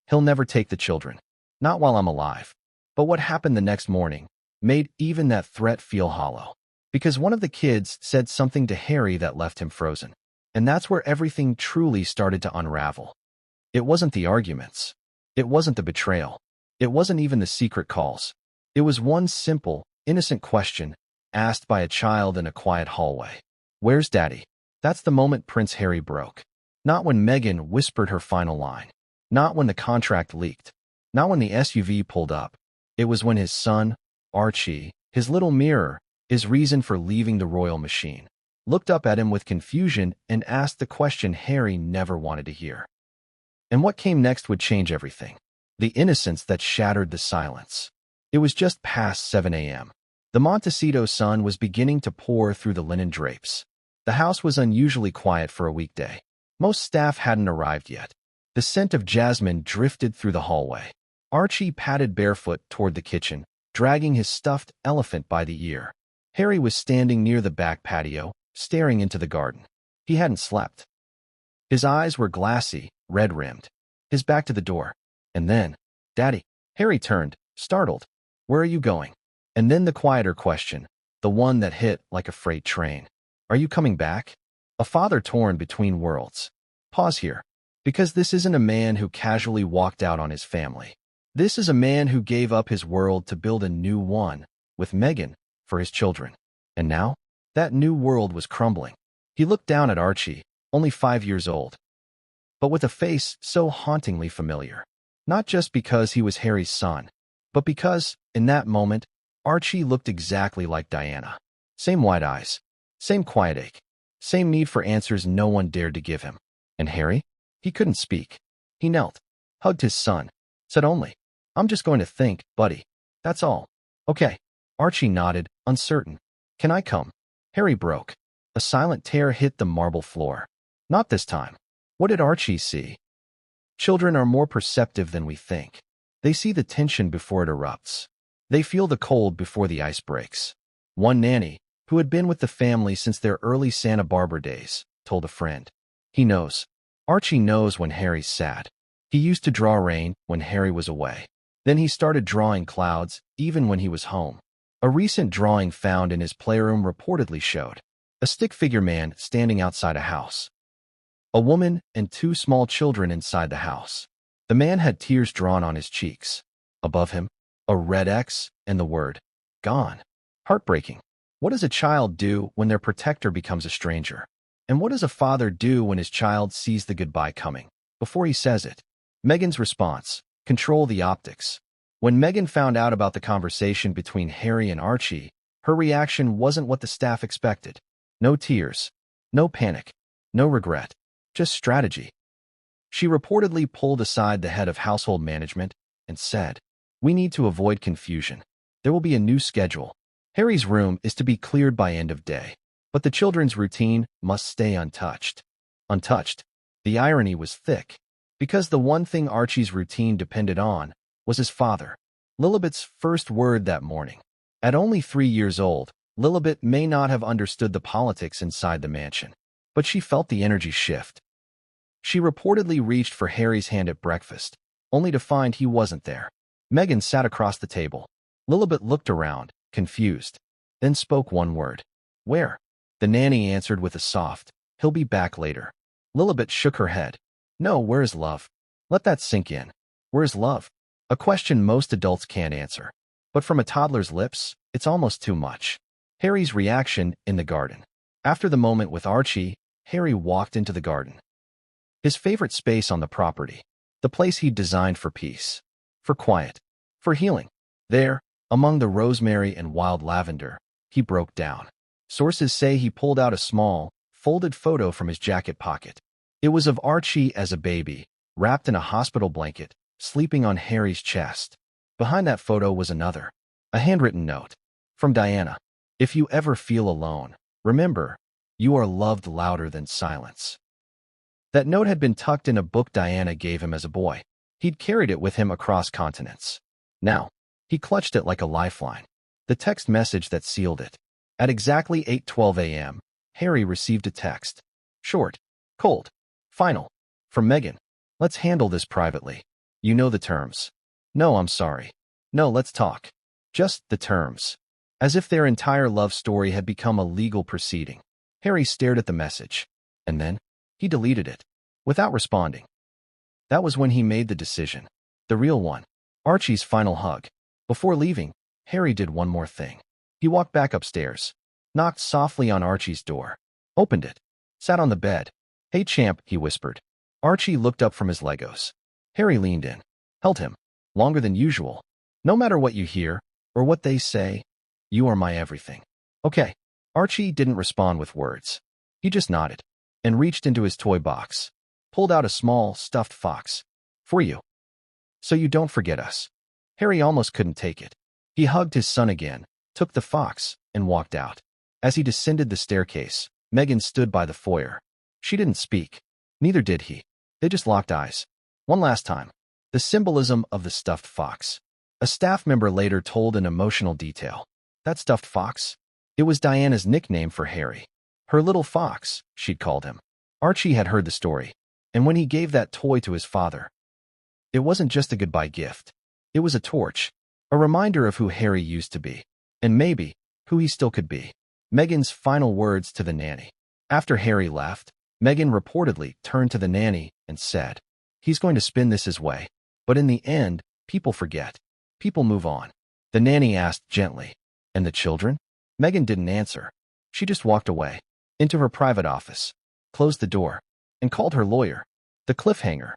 Speaker 1: He'll never take the children. Not while I'm alive. But what happened the next morning made even that threat feel hollow. Because one of the kids said something to Harry that left him frozen. And that's where everything truly started to unravel. It wasn't the arguments. It wasn't the betrayal. It wasn't even the secret calls. It was one simple, innocent question asked by a child in a quiet hallway. Where's Daddy? That's the moment Prince Harry broke. Not when Meghan whispered her final line. Not when the contract leaked. Not when the SUV pulled up. It was when his son, Archie, his little mirror, his reason for leaving the royal machine, looked up at him with confusion and asked the question Harry never wanted to hear. And what came next would change everything. The innocence that shattered the silence. It was just past 7 a.m. The Montecito sun was beginning to pour through the linen drapes. The house was unusually quiet for a weekday. Most staff hadn't arrived yet. The scent of jasmine drifted through the hallway. Archie padded barefoot toward the kitchen, dragging his stuffed elephant by the ear. Harry was standing near the back patio, staring into the garden. He hadn't slept. His eyes were glassy, red-rimmed, his back to the door. And then, Daddy. Harry turned, startled. Where are you going? And then the quieter question, the one that hit like a freight train. Are you coming back? A father torn between worlds. Pause here. Because this isn't a man who casually walked out on his family. This is a man who gave up his world to build a new one, with Meghan, for his children. And now, that new world was crumbling. He looked down at Archie, only 5 years old, but with a face so hauntingly familiar. Not just because he was Harry's son, but because, in that moment, Archie looked exactly like Diana. Same wide eyes, same quiet ache, same need for answers no one dared to give him. And Harry? He couldn't speak. He knelt, hugged his son, said only, I'm just going to think, buddy. That's all. Okay. Archie nodded, uncertain. Can I come? Harry broke. A silent tear hit the marble floor. Not this time. What did Archie see? Children are more perceptive than we think. They see the tension before it erupts. They feel the cold before the ice breaks. One nanny, who had been with the family since their early Santa Barbara days, told a friend. He knows. Archie knows when Harry's sad. He used to draw rain when Harry was away. Then he started drawing clouds, even when he was home. A recent drawing found in his playroom reportedly showed a stick figure man standing outside a house. A woman and 2 small children inside the house. The man had tears drawn on his cheeks. Above him, a red X and the word, gone. Heartbreaking. What does a child do when their protector becomes a stranger? And what does a father do when his child sees the goodbye coming, before he says it? Meghan's response, control the optics. When Meghan found out about the conversation between Harry and Archie, her reaction wasn't what the staff expected. No tears, no panic, no regret. Just strategy. She reportedly pulled aside the head of household management and said, we need to avoid confusion. There will be a new schedule. Harry's room is to be cleared by end of day, but the children's routine must stay untouched. Untouched. The irony was thick, because the one thing Archie's routine depended on was his father. Lilibet's first word that morning. At only 3 years old, Lilibet may not have understood the politics inside the mansion, but she felt the energy shift. She reportedly reached for Harry's hand at breakfast, only to find he wasn't there. Meghan sat across the table. Lilibet looked around, confused, then spoke one word. Where? The nanny answered with a soft, he'll be back later. Lilibet shook her head. No, where is love? Let that sink in. Where is love? A question most adults can't answer. But from a toddler's lips, it's almost too much. Harry's reaction in the garden. After the moment with Archie, Harry walked into the garden. His favorite space on the property. The place he'd designed for peace. For quiet. For healing. There, among the rosemary and wild lavender, he broke down. Sources say he pulled out a small, folded photo from his jacket pocket. It was of Archie as a baby, wrapped in a hospital blanket, sleeping on Harry's chest. Behind that photo was another. A handwritten note. From Diana. If you ever feel alone, remember, you are loved louder than silence. That note had been tucked in a book Diana gave him as a boy. He'd carried it with him across continents. Now, he clutched it like a lifeline. The text message that sealed it. At exactly 8:12 a.m., Harry received a text. Short, cold, final. From Meghan. Let's handle this privately. You know the terms. No, I'm sorry. No, let's talk. Just the terms. As if their entire love story had become a legal proceeding. Harry stared at the message. And then, he deleted it. Without responding. That was when he made the decision. The real one. Archie's final hug. Before leaving, Harry did one more thing. He walked back upstairs. Knocked softly on Archie's door. opened it, sat on the bed. "Hey, champ," he whispered. Archie looked up from his Legos. Harry leaned in, held him, longer than usual. "No matter what you hear, or what they say, you are my everything. Okay." Archie didn't respond with words. He just nodded, and reached into his toy box, pulled out a small, stuffed fox. "For you. So you don't forget us." Harry almost couldn't take it. He hugged his son again, took the fox, and walked out. As he descended the staircase, Meghan stood by the foyer. She didn't speak. Neither did he. They just locked eyes. One last time. The symbolism of the stuffed fox. A staff member later told an emotional detail. That stuffed fox? It was Diana's nickname for Harry. Her little fox, she'd called him. Archie had heard the story, and when he gave that toy to his father, it wasn't just a goodbye gift. It was a torch, a reminder of who Harry used to be, and maybe who he still could be. Meghan's final words to the nanny. After Harry left, Meghan reportedly turned to the nanny and said, "He's going to spin this his way. But in the end, people forget. People move on." The nanny asked gently, "And the children?" Meghan didn't answer. She just walked away, into her private office, closed the door, and called her lawyer. The cliffhanger.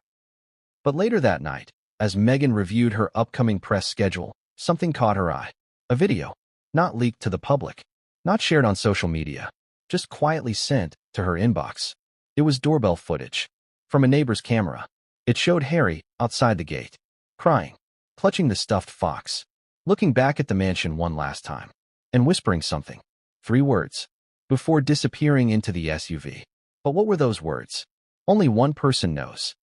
Speaker 1: But later that night, as Meghan reviewed her upcoming press schedule, something caught her eye. A video, not leaked to the public, not shared on social media, just quietly sent to her inbox. It was doorbell footage from a neighbor's camera. It showed Harry outside the gate, crying, clutching the stuffed fox, looking back at the mansion one last time, and whispering something. 3 words, before disappearing into the SUV. But what were those words? Only one person knows.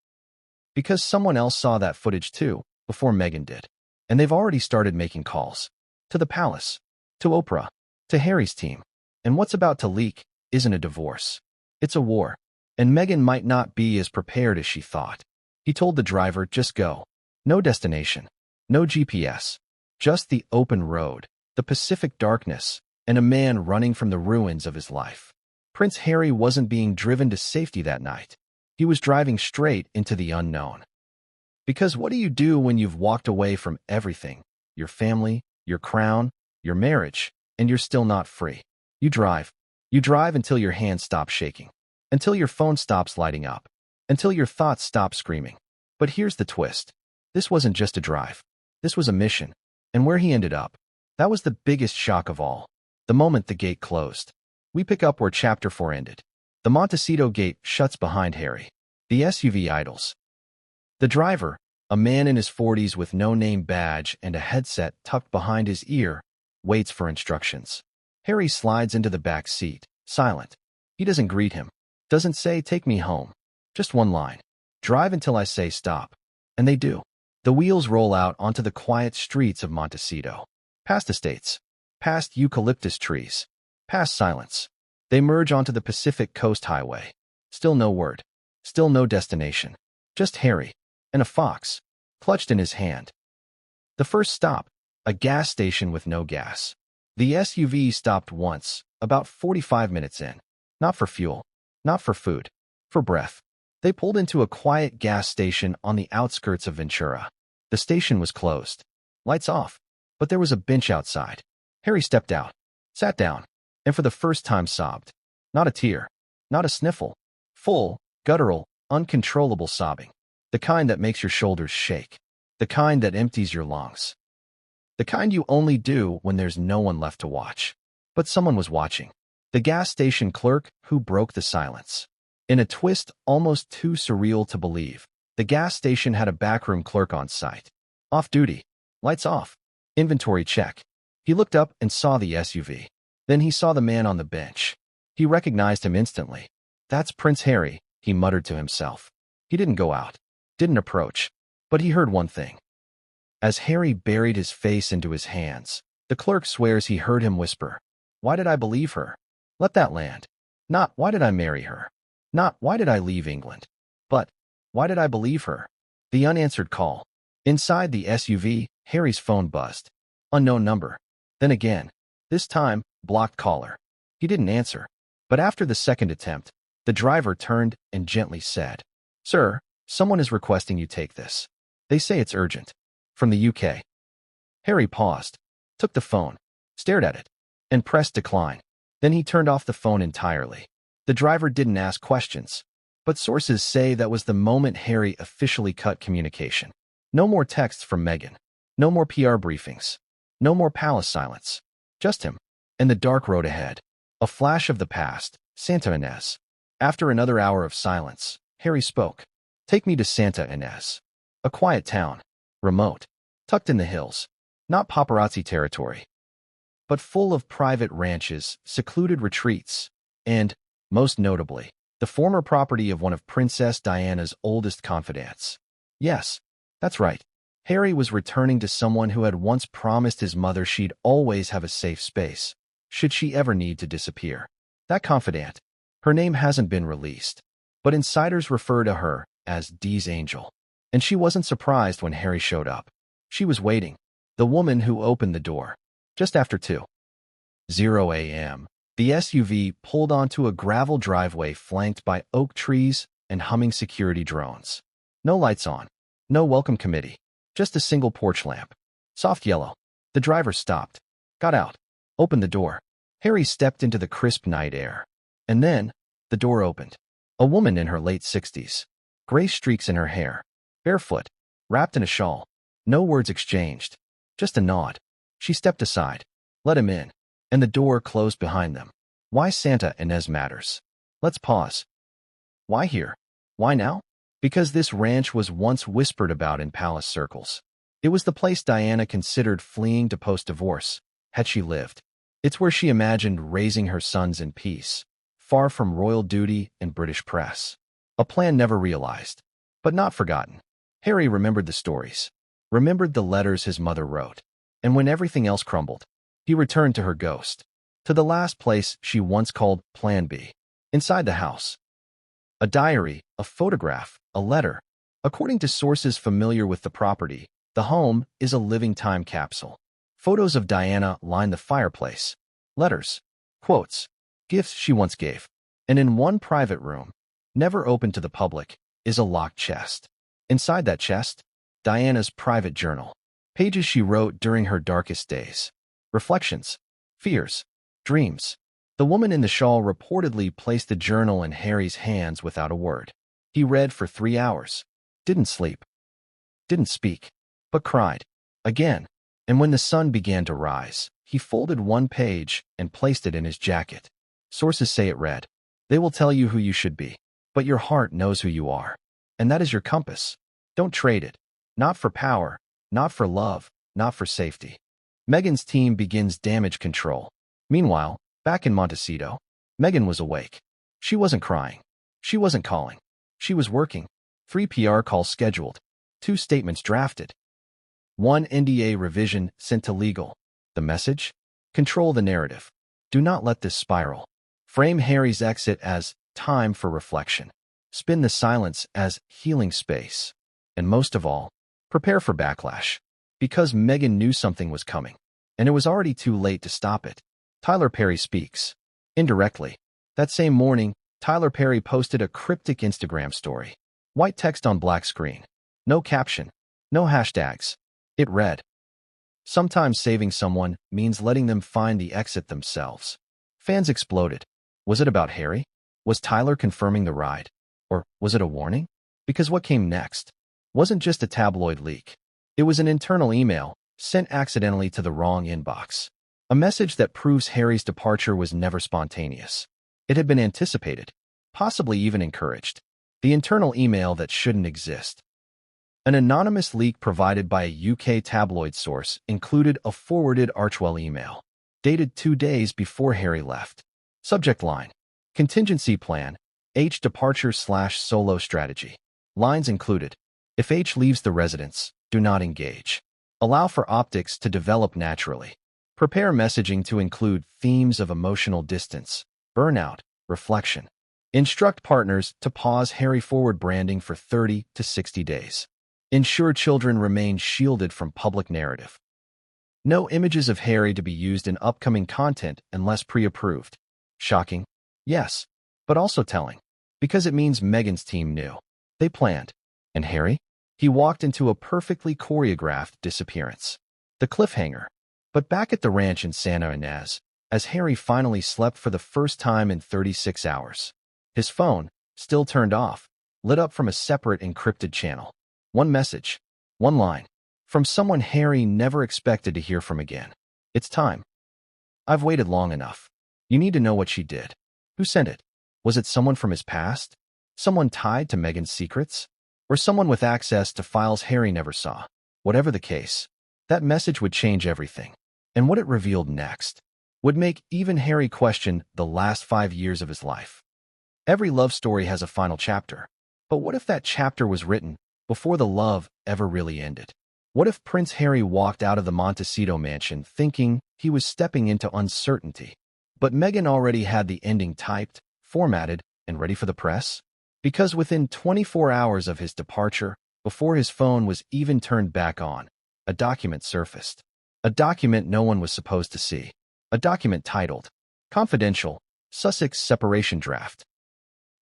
Speaker 1: Because someone else saw that footage too, before Meghan did. And they've already started making calls. To the palace. To Oprah. To Harry's team. And what's about to leak isn't a divorce. It's a war. And Meghan might not be as prepared as she thought. He told the driver, "Just go. No destination. No GPS. Just the open road, the Pacific darkness, and a man running from the ruins of his life." Prince Harry wasn't being driven to safety that night. He was driving straight into the unknown. Because what do you do when you've walked away from everything? Your family, your crown, your marriage, and you're still not free. You drive. You drive until your hands stop shaking. Until your phone stops lighting up. Until your thoughts stop screaming. But here's the twist. This wasn't just a drive. This was a mission. And where he ended up, that was the biggest shock of all. The moment the gate closed. We pick up where Chapter 4 ended. The Montecito gate shuts behind Harry. The SUV idles. The driver, a man in his 40s with no name badge and a headset tucked behind his ear, waits for instructions. Harry slides into the back seat, silent. He doesn't greet him. Doesn't say, "Take me home." Just one line. "Drive until I say stop." And they do. The wheels roll out onto the quiet streets of Montecito. Past estates. Past eucalyptus trees. Past silence. They merge onto the Pacific Coast Highway. Still no word. Still no destination. Just Harry. And a fox. Clutched in his hand. The first stop. A gas station with no gas. The SUV stopped once, about 45 minutes in. Not for fuel. Not for food. For breath. They pulled into a quiet gas station on the outskirts of Ventura. The station was closed. Lights off. But there was a bench outside. Harry stepped out. Sat down. And for the first time sobbed. Not a tear. Not a sniffle. Full, guttural, uncontrollable sobbing. The kind that makes your shoulders shake. The kind that empties your lungs. The kind you only do when there's no one left to watch. But someone was watching. The gas station clerk who broke the silence. In a twist almost too surreal to believe, the gas station had a backroom clerk on site. Off duty. Lights off. Inventory check. He looked up and saw the SUV. Then he saw the man on the bench. He recognized him instantly. "That's Prince Harry," he muttered to himself. He didn't go out. Didn't approach. But he heard one thing. As Harry buried his face into his hands, the clerk swears he heard him whisper, "Why did I believe her? Let that land. Not, why did I marry her? Not, why did I leave England? But, why did I believe her?" The unanswered call. Inside the SUV, Harry's phone buzzed. Unknown number. Then again. This time, blocked caller. He didn't answer. But after the second attempt, the driver turned and gently said, "Sir, someone is requesting you take this. They say it's urgent. From the UK." Harry paused, took the phone, stared at it, and pressed decline. Then he turned off the phone entirely. The driver didn't ask questions, but sources say that was the moment Harry officially cut communication. No more texts from Meghan. No more PR briefings. No more palace silence. Just him. And the dark road ahead. A flash of the past. Santa Ynez. After another hour of silence, Harry spoke. Take me to Santa Ynez. A quiet town. Remote. Tucked in the hills. Not paparazzi territory, but full of private ranches, secluded retreats, and, most notably, the former property of one of Princess Diana's oldest confidants. Yes, that's right. Harry was returning to someone who had once promised his mother she'd always have a safe space, should she ever need to disappear. That confidant, her name hasn't been released, but insiders refer to her as Dee's Angel. And she wasn't surprised when Harry showed up. She was waiting. The woman who opened the door. Just after 2:00 a.m., the SUV pulled onto a gravel driveway flanked by oak trees and humming security drones. No lights on. No welcome committee. Just a single porch lamp. Soft yellow. The driver stopped. Got out. Opened the door. Harry stepped into the crisp night air. And then, the door opened. A woman in her late 60s. Gray streaks in her hair. Barefoot. Wrapped in a shawl. No words exchanged. Just a nod. She stepped aside. Let him in. And the door closed behind them. Why Santa Ynez matters. Let's pause. Why here? Why now? Because this ranch was once whispered about in palace circles. It was the place Diana considered fleeing to post-divorce, had she lived. It's where she imagined raising her sons in peace, far from royal duty and British press. A plan never realized, but not forgotten. Harry remembered the stories, remembered the letters his mother wrote, and when everything else crumbled, he returned to her ghost, to the last place she once called Plan B, inside the house. A diary, a photograph, a letter. According to sources familiar with the property, the home is a living time capsule. Photos of Diana line the fireplace. Letters, quotes, gifts she once gave. And in one private room, never open to the public, is a locked chest. Inside that chest, Diana's private journal. Pages she wrote during her darkest days. Reflections, fears, dreams. The woman in the shawl reportedly placed the journal in Harry's hands without a word. He read for 3 hours. Didn't sleep. Didn't speak. But cried. Again. And when the sun began to rise, he folded one page and placed it in his jacket. Sources say it read, "They will tell you who you should be, but your heart knows who you are. And that is your compass. Don't trade it. Not for power, not for love, not for safety." Meghan's team begins damage control. Meanwhile, back in Montecito, Meghan was awake. She wasn't crying. She wasn't calling. She was working. 3 PR calls scheduled. 2 statements drafted. 1 NDA revision sent to legal. The message? Control the narrative. Do not let this spiral. Frame Harry's exit as time for reflection. Spin the silence as healing space. And most of all, prepare for backlash. Because Meghan knew something was coming, and it was already too late to stop it. Tyler Perry speaks. Indirectly. That same morning, Tyler Perry posted a cryptic Instagram story. White text on black screen. No caption. No hashtags. It read, "Sometimes saving someone means letting them find the exit themselves." Fans exploded. Was it about Harry? Was Tyler confirming the ride? Or was it a warning? Because what came next wasn't just a tabloid leak. It was an internal email, sent accidentally to the wrong inbox. A message that proves Harry's departure was never spontaneous. It had been anticipated, possibly even encouraged. The internal email that shouldn't exist. An anonymous leak provided by a UK tabloid source included a forwarded Archwell email, dated 2 days before Harry left. Subject line, contingency plan, H departure/solo strategy. Lines included, if H leaves the residence, do not engage. Allow for optics to develop naturally. Prepare messaging to include themes of emotional distance, burnout, reflection. Instruct partners to pause Harry forward branding for 30 to 60 days. Ensure children remain shielded from public narrative. No images of Harry to be used in upcoming content unless pre-approved. Shocking? Yes, but also telling. Because it means Meghan's team knew. They planned. And Harry? He walked into a perfectly choreographed disappearance. The cliffhanger. But back at the ranch in Santa Ynez, as Harry finally slept for the first time in 36 hours. His phone, still turned off, lit up from a separate encrypted channel. One message, one line, from someone Harry never expected to hear from again. It's time. I've waited long enough. You need to know what she did. Who sent it? Was it someone from his past? Someone tied to Meghan's secrets? Or someone with access to files Harry never saw? Whatever the case, that message would change everything. And what it revealed next would make even Harry question the last 5 years of his life. Every love story has a final chapter. But what if that chapter was written before the love ever really ended? What if Prince Harry walked out of the Montecito mansion thinking he was stepping into uncertainty, but Meghan already had the ending typed, formatted, and ready for the press? Because within 24 hours of his departure, before his phone was even turned back on, a document surfaced. A document no one was supposed to see. A document titled, Confidential, Sussex Separation Draft.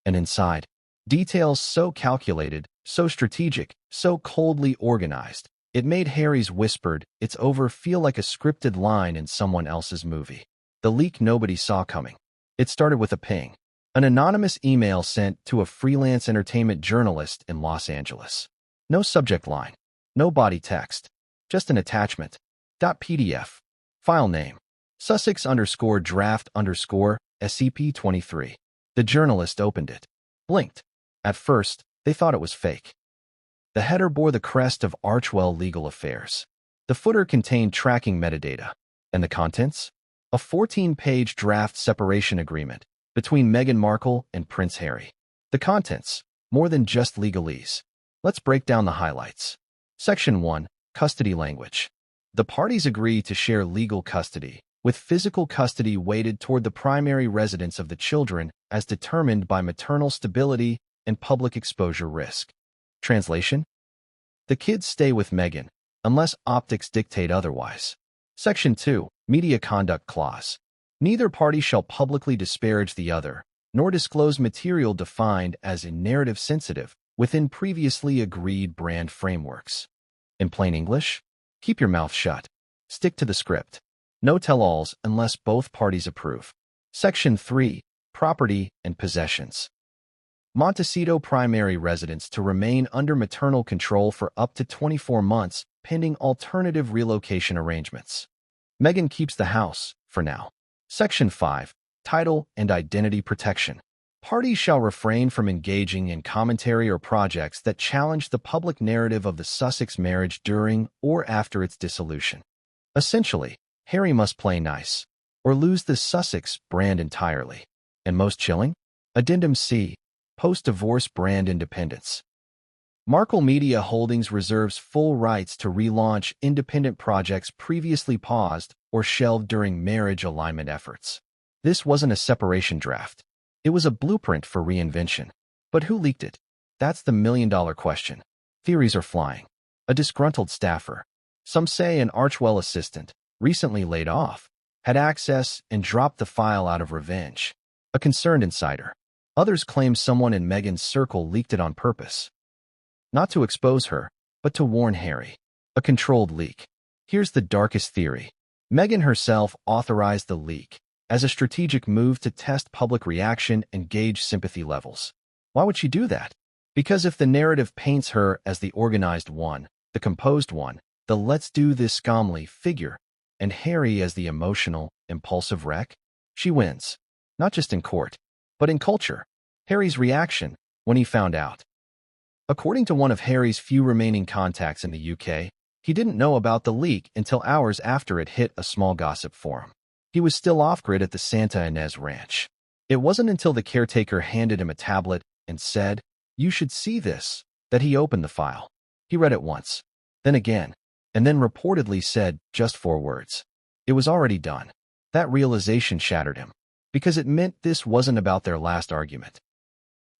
Speaker 1: And inside, details so calculated, so strategic, so coldly organized, it made Harry's whispered, "It's over" feel like a scripted line in someone else's movie. The leak nobody saw coming. It started with a ping. An anonymous email sent to a freelance entertainment journalist in Los Angeles. No subject line. No body text. Just an attachment. .pdf. File name. Sussex_draft_SCP-23. The journalist opened it. Blinked. At first, they thought it was fake. The header bore the crest of Archwell Legal Affairs. The footer contained tracking metadata. And the contents? A 14-page draft separation agreement between Meghan Markle and Prince Harry. The contents, more than just legalese. Let's break down the highlights. Section 1. Custody language. The parties agree to share legal custody, with physical custody weighted toward the primary residence of the children as determined by maternal stability and public exposure risk. Translation? The kids stay with Meghan, unless optics dictate otherwise. Section 2. Media Conduct Clause. Neither party shall publicly disparage the other, nor disclose material defined as narrative sensitive within previously agreed brand frameworks. In plain English, keep your mouth shut. Stick to the script. No tell-alls unless both parties approve. Section 3. Property and Possessions. Montecito primary residence to remain under maternal control for up to 24 months, pending alternative relocation arrangements. Meghan keeps the house, for now. Section 5. Title and Identity Protection. Parties shall refrain from engaging in commentary or projects that challenge the public narrative of the Sussex marriage during or after its dissolution. Essentially, Harry must play nice, or lose the Sussex brand entirely. And most chilling? Addendum C. Post-divorce brand independence. Markle Media Holdings reserves full rights to relaunch independent projects previously paused or shelved during marriage alignment efforts. This wasn't a separation draft. It was a blueprint for reinvention. But who leaked it? That's the million-dollar question. Theories are flying. A disgruntled staffer, some say an Archwell assistant, recently laid off, had access and dropped the file out of revenge. A concerned insider. Others claim someone in Meghan's circle leaked it on purpose. Not to expose her, but to warn Harry. A controlled leak. Here's the darkest theory. Meghan herself authorized the leak as a strategic move to test public reaction and gauge sympathy levels. Why would she do that? Because if the narrative paints her as the organized one, the composed one, the let's do this scamly figure, and Harry as the emotional, impulsive wreck, she wins. Not just in court, but in culture. Harry's reaction when he found out. According to one of Harry's few remaining contacts in the UK, he didn't know about the leak until hours after it hit a small gossip forum. He was still off-grid at the Santa Ynez Ranch. It wasn't until the caretaker handed him a tablet and said, "You should see this," that he opened the file. He read it once, then again, and then reportedly said just 4 words. It was already done. That realization shattered him, because it meant this wasn't about their last argument,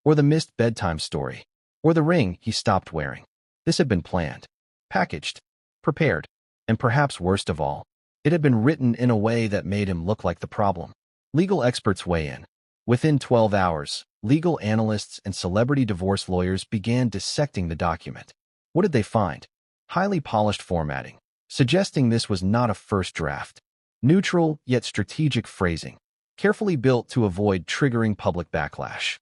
Speaker 1: or the missed bedtime story, or the ring he stopped wearing. This had been planned, packaged, prepared, and perhaps worst of all, it had been written in a way that made him look like the problem. Legal experts weigh in. Within 12 hours, legal analysts and celebrity divorce lawyers began dissecting the document. What did they find? Highly polished formatting, suggesting this was not a first draft. Neutral yet strategic phrasing, carefully built to avoid triggering public backlash.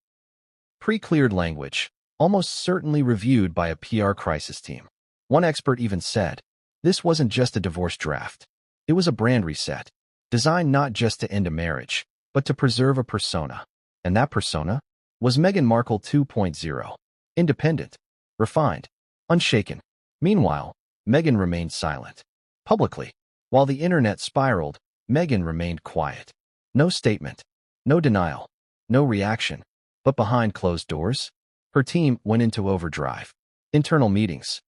Speaker 1: Pre-cleared language, almost certainly reviewed by a PR crisis team. One expert even said, this wasn't just a divorce draft. It was a brand reset, designed not just to end a marriage, but to preserve a persona. And that persona was Meghan Markle 2.0. Independent, refined, unshaken. Meanwhile, Meghan remained silent. Publicly, while the internet spiraled, Meghan remained quiet. No statement, no denial, no reaction. But behind closed doors, her team went into overdrive. Internal meetings,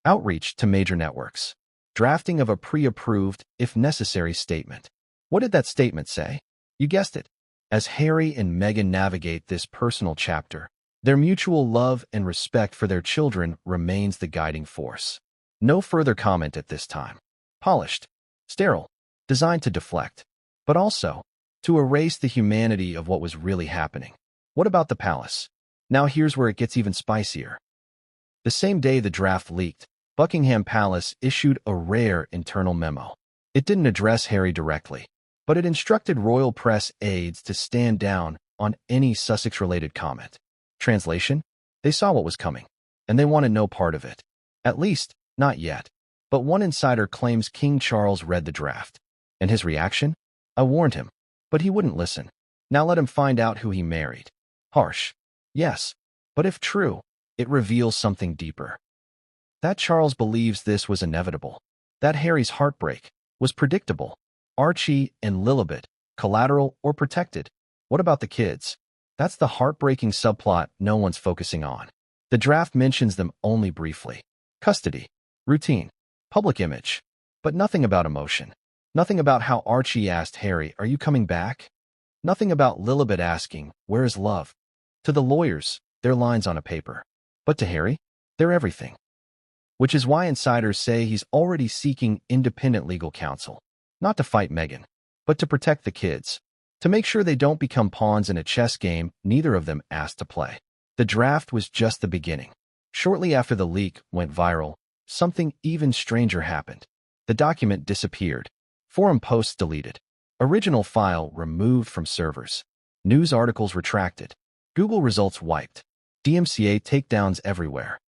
Speaker 1: outreach to major networks, drafting of a pre-approved, if necessary, statement. What did that statement say? You guessed it. As Harry and Meghan navigate this personal chapter, their mutual love and respect for their children remains the guiding force. No further comment at this time. Polished, sterile, designed to deflect, but also to erase the humanity of what was really happening. What about the palace? Now here's where it gets even spicier. The same day the draft leaked, Buckingham Palace issued a rare internal memo. It didn't address Harry directly, but it instructed royal press aides to stand down on any Sussex-related comment. Translation? They saw what was coming, and they wanted no part of it. At least, not yet. But one insider claims King Charles read the draft. And his reaction? I warned him, but he wouldn't listen. Now let him find out who he married. Harsh. Yes, but if true, it reveals something deeper. That Charles believes this was inevitable. That Harry's heartbreak was predictable. Archie and Lilibet, collateral or protected. What about the kids? That's the heartbreaking subplot no one's focusing on. The draft mentions them only briefly. Custody, routine, public image, but nothing about emotion. Nothing about how Archie asked Harry, are you coming back? Nothing about Lilibet asking, where is love? To the lawyers, they're lines on a paper. But to Harry, they're everything. Which is why insiders say he's already seeking independent legal counsel. Not to fight Meghan, but to protect the kids. To make sure they don't become pawns in a chess game neither of them asked to play. The draft was just the beginning. Shortly after the leak went viral, something even stranger happened. The document disappeared. Forum posts deleted. Original file removed from servers. News articles retracted. Google results wiped. DMCA takedowns everywhere.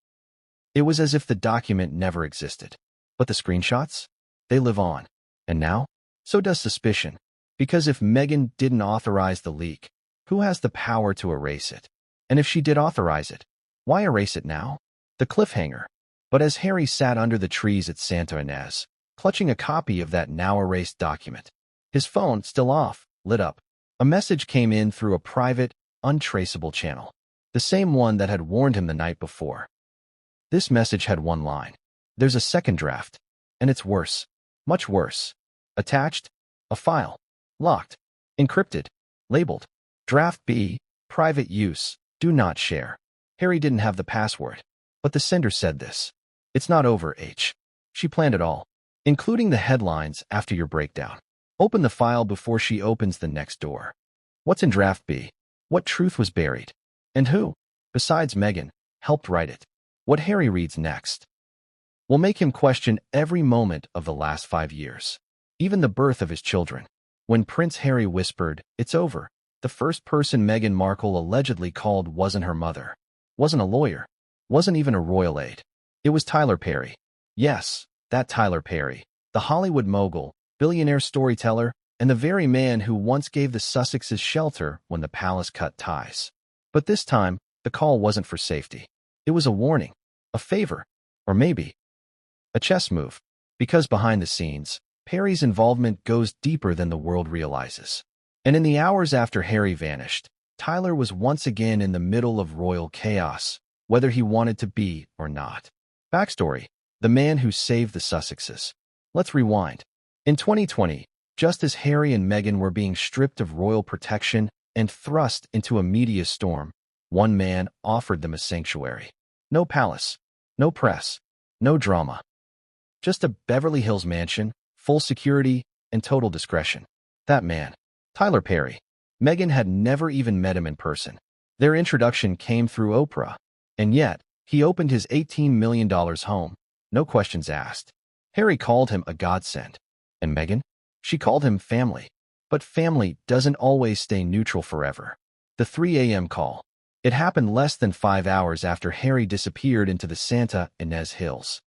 Speaker 1: It was as if the document never existed. But the screenshots? They live on. And now? So does suspicion. Because if Meghan didn't authorize the leak, who has the power to erase it? And if she did authorize it, why erase it now? The cliffhanger. But as Harry sat under the trees at Santa Ynez, clutching a copy of that now-erased document, his phone, still off, lit up. A message came in through a private, untraceable channel. The same one that had warned him the night before. This message had one line. There's a second draft. And it's worse. Much worse. Attached, a file. Locked. Encrypted. Labeled. Draft B. Private use. Do not share. Harry didn't have the password. But the sender said this. It's not over, H. She planned it all. Including the headlines after your breakdown. Open the file before she opens the next door. What's in Draft B? What truth was buried? And who, besides Meghan, helped write it? What Harry reads next will make him question every moment of the last 5 years. Even the birth of his children. When Prince Harry whispered, it's over, the first person Meghan Markle allegedly called wasn't her mother. Wasn't a lawyer. Wasn't even a royal aide. It was Tyler Perry. Yes, that Tyler Perry. The Hollywood mogul, billionaire storyteller, and the very man who once gave the Sussexes shelter when the palace cut ties. But this time, the call wasn't for safety. It was a warning, a favor, or maybe a chess move. Because behind the scenes, Perry's involvement goes deeper than the world realizes. And in the hours after Harry vanished, Tyler was once again in the middle of royal chaos, whether he wanted to be or not. Backstory: the man who saved the Sussexes. Let's rewind. In 2020, just as Harry and Meghan were being stripped of royal protection and thrust into a media storm, one man offered them a sanctuary. No palace, no press, no drama. Just a Beverly Hills mansion, full security, and total discretion. That man, Tyler Perry. Meghan had never even met him in person. Their introduction came through Oprah. And yet, he opened his $18 million home, no questions asked. Harry called him a godsend. And Meghan? She called him family. But family doesn't always stay neutral forever. The 3 a.m. call. It happened less than 5 hours after Harry disappeared into the Santa Ynez Hills.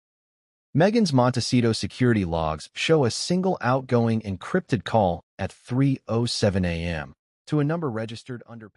Speaker 1: Meghan's Montecito security logs show a single outgoing encrypted call at 3:07 a.m. to a number registered under